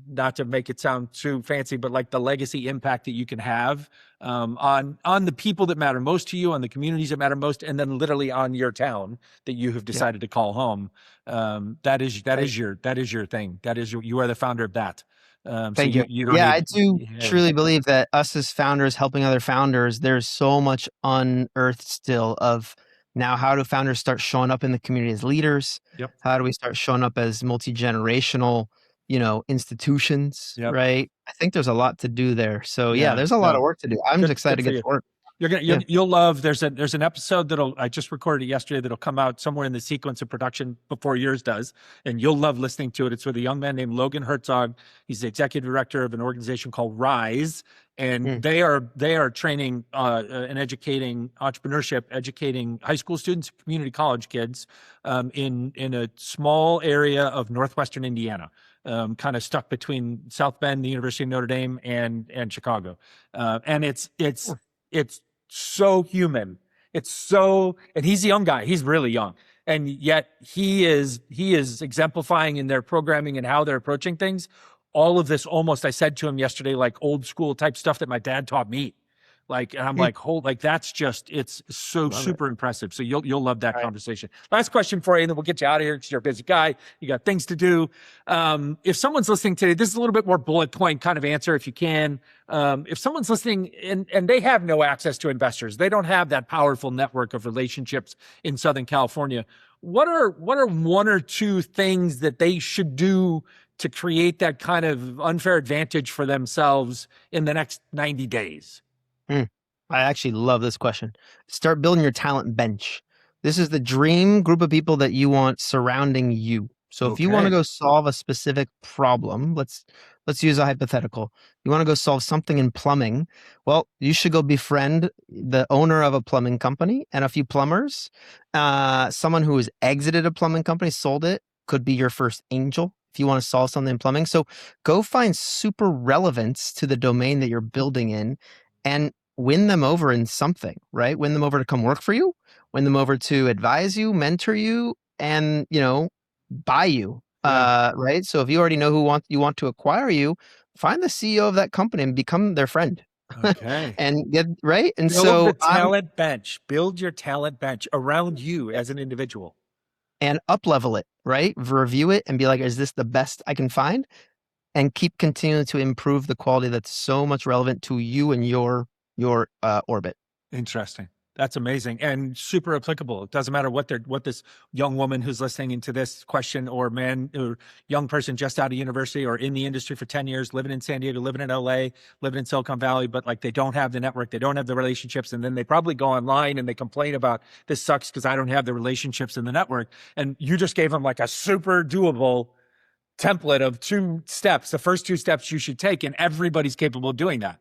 Speaker 1: not to make it sound too fancy, but like the legacy impact that you can have on the people that matter most to you, on the communities that matter most, and then literally on your town that you have decided to call home. That is your thing. You are the founder of that.
Speaker 2: Thank you. I do truly believe that us as founders helping other founders, there's so much unearthed still of now how do founders start showing up in the community as leaders?
Speaker 1: Yep.
Speaker 2: How do we start showing up as multi-generational institutions, right? I think there's a lot to do there. So there's a lot of work to do. I'm just excited to get to work.
Speaker 1: You'll love, there's an episode I just recorded yesterday that'll come out somewhere in the sequence of production before yours does. And you'll love listening to it. It's with a young man named Logan Herzog. He's the executive director of an organization called Rise. And they are training and educating entrepreneurship, educating high school students, community college kids in a small area of northwestern Indiana, kind of stuck between South Bend, the University of Notre Dame, and Chicago. And it's so human. And he's a young guy. He's really young. And yet he is exemplifying in their programming and how they're approaching things. All of this almost, I said to him yesterday, like old school type stuff that my dad taught me. Like, and I'm like, hold, like that's just, it's so
Speaker 2: Love it.
Speaker 1: super impressive. So you'll love that
Speaker 2: All right.
Speaker 1: conversation. Last question for you, and then we'll get you out of here because you're a busy guy. You got things to do. If someone's listening today, this is a little bit more bullet point kind of answer, if you can. If someone's listening and they have no access to investors, they don't have that powerful network of relationships in Southern California. What are one or two things that they should do to create that kind of unfair advantage for themselves in the next 90 days?
Speaker 2: I actually love this question. Start building your talent bench. This is the dream group of people that you want surrounding you. So if you want to go solve a specific problem, let's use a hypothetical. You want to go solve something in plumbing. Well, you should go befriend the owner of a plumbing company and a few plumbers. Someone who has exited a plumbing company, sold it, could be your first angel if you want to solve something in plumbing. So go find super relevance to the domain that you're building in and win them over in something, right? Win them over to come work for you, win them over to advise you, mentor you, and, buy you. Right. So if you already know you want to acquire you, find the CEO of that company and become their friend.
Speaker 1: Okay.
Speaker 2: And get right. And
Speaker 1: build the talent bench. Build your talent bench around you as an individual.
Speaker 2: And up level it, right? Review it and be like, is this the best I can find? And keep continuing to improve the quality that's so much relevant to you and your orbit.
Speaker 1: Interesting. That's amazing and super applicable. It doesn't matter what this young woman who's listening into this question, or man or young person just out of university or in the industry for 10 years, living in San Diego, living in LA, living in Silicon Valley, but like they don't have the network, they don't have the relationships. And then they probably go online and they complain about this sucks because I don't have the relationships in the network. And you just gave them like a super doable template of 2 steps, the first 2 steps you should take, and everybody's capable of doing that.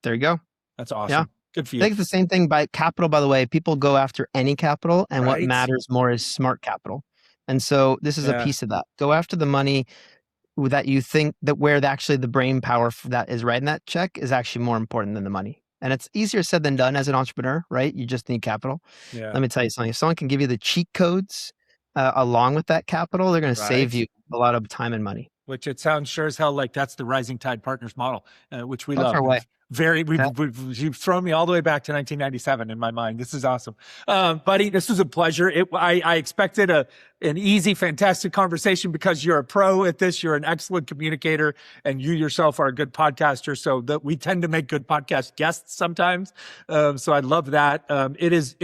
Speaker 2: There you go.
Speaker 1: That's awesome.
Speaker 2: Yeah.
Speaker 1: Good for you.
Speaker 2: I think it's the same thing by capital, by the way. People go after any capital, and what matters more is smart capital. And so this is a piece of that. Go after the money that you think that where actually the brain power for that is writing that check is actually more important than the money. And it's easier said than done as an entrepreneur, right? You just need capital.
Speaker 1: Yeah.
Speaker 2: Let me tell you something. If someone can give you the cheat codes along with that capital, they're going to save you a lot of time and money.
Speaker 1: Which it sounds sure as hell like that's the Rising Tide Partners model, which we
Speaker 2: That's
Speaker 1: love.
Speaker 2: our way.
Speaker 1: You've thrown me all the way back to 1997 in my mind. This is awesome. Buddy, this was a pleasure. I expected an easy, fantastic conversation because you're a pro at this. You're an excellent communicator and you yourself are a good podcaster. So that we tend to make good podcast guests sometimes. So I love that. It is,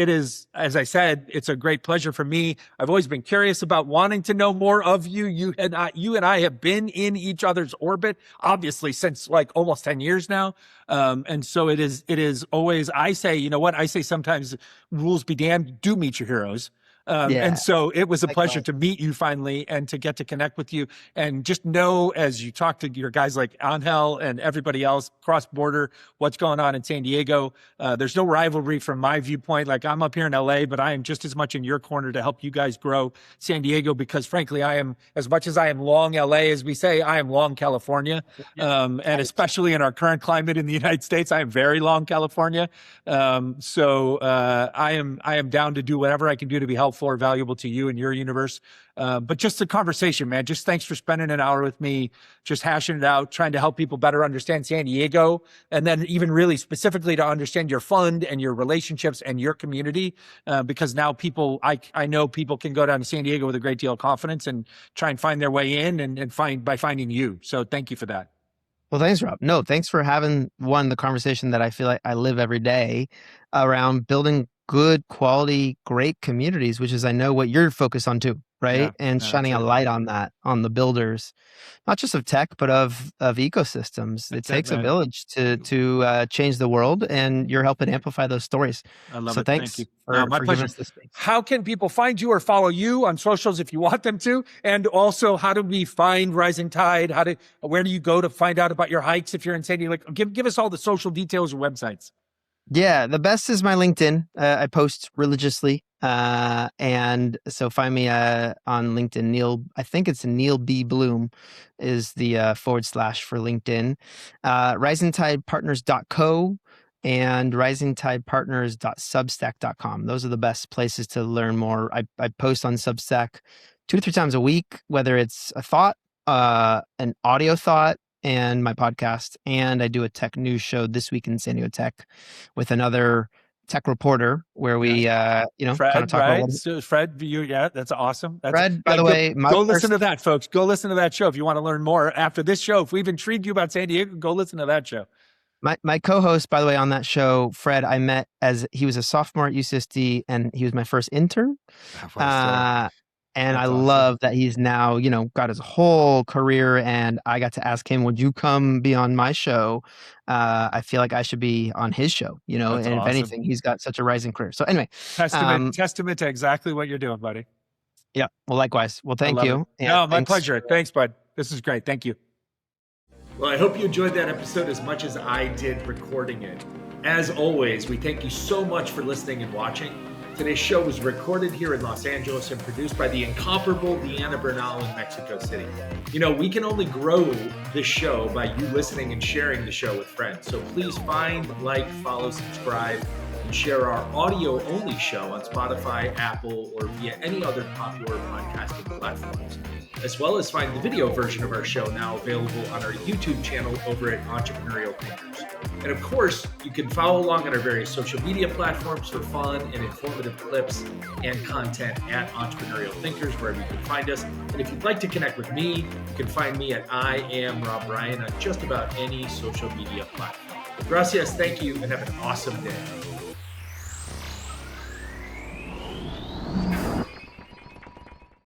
Speaker 1: as I said, it's a great pleasure for me. I've always been curious about wanting to know more of you. You and I have been in each other's orbit, obviously since like almost 10 years now. And so it is always, I say sometimes rules be damned, do meet your heroes. And so it was a pleasure to meet you finally and to get to connect with you and just know as you talk to your guys like Angel and everybody else cross border, what's going on in San Diego. There's no rivalry from my viewpoint. Like I'm up here in LA, but I am just as much in your corner to help you guys grow San Diego because frankly, I am, as much as I am long LA, as we say, I am long California. And especially in our current climate in the United States, I am very long California. So I am down to do whatever I can do to be helpful or valuable to you and your universe. But just the conversation, man, just thanks for spending an hour with me, just hashing it out, trying to help people better understand San Diego. And then even really specifically to understand your fund and your relationships and your community. Because now I know people can go down to San Diego with a great deal of confidence and try and find their way in and by finding you. So thank you for that.
Speaker 2: Well, thanks, Rob. No, thanks for having the conversation that I feel like I live every day around building good quality, great communities, which is, I know what you're focused on too, right?
Speaker 1: Yeah,
Speaker 2: and shining a light on that, on the builders, not just of tech, but of ecosystems. It takes a village to change the world, and you're helping amplify those stories.
Speaker 1: I love
Speaker 2: so
Speaker 1: it.
Speaker 2: Thanks
Speaker 1: Thank you.
Speaker 2: for
Speaker 1: My
Speaker 2: giving
Speaker 1: pleasure.
Speaker 2: us this space.
Speaker 1: How can people find you or follow you on socials if you want them to? And also, how do we find Rising Tide? Where do you go to find out about your hikes if you're in San Diego? Like, give us all the social details or websites.
Speaker 2: Yeah, the best is my LinkedIn. I post religiously. And so find me on LinkedIn. I think it's Neal B. Bloom is the / for LinkedIn. RisingTidePartners.co and RisingTidePartners.substack.com. Those are the best places to learn more. I post on Substack 2 to 3 times a week, whether it's a thought, an audio thought, and my podcast, and I do a tech news show This Week in San Diego Tech with another tech reporter where we, kind of
Speaker 1: Fred,
Speaker 2: talk
Speaker 1: right?
Speaker 2: about
Speaker 1: So Fred, that's awesome.
Speaker 2: Fred, by the way,
Speaker 1: go listen to that, folks. Go listen to that show if you want to learn more after this show. If we've intrigued you about San Diego, go listen to that show.
Speaker 2: My co-host, by the way, on that show, Fred, I met as he was a sophomore at UCSD, and he was my first intern. And I love that he's now, got his whole career, and I got to ask him, would you come be on my show? I feel like I should be on his show, and awesome. If anything, he's got such a rising career. So anyway.
Speaker 1: Testament to exactly what you're doing, buddy.
Speaker 2: Yeah. Well, likewise. Well, thank you.
Speaker 1: No, my pleasure. Thanks, bud. This is great. Thank you. Well, I hope you enjoyed that episode as much as I did recording it. As always, we thank you so much for listening and watching. Today's show was recorded here in Los Angeles and produced by the incomparable Deanna Bernal in Mexico City. We can only grow this show by you listening and sharing the show with friends. So please find, follow, subscribe, and share our audio-only show on Spotify, Apple, or via any other popular podcasting platforms, as well as find the video version of our show now available on our YouTube channel over at Entrepreneurial Thinkers. And of course, you can follow along on our various social media platforms for fun and informative clips and content at Entrepreneurial Thinkers, wherever you can find us. And if you'd like to connect with me, you can find me at I Am Rob Ryan on just about any social media platform. Gracias, thank you, and have an awesome day.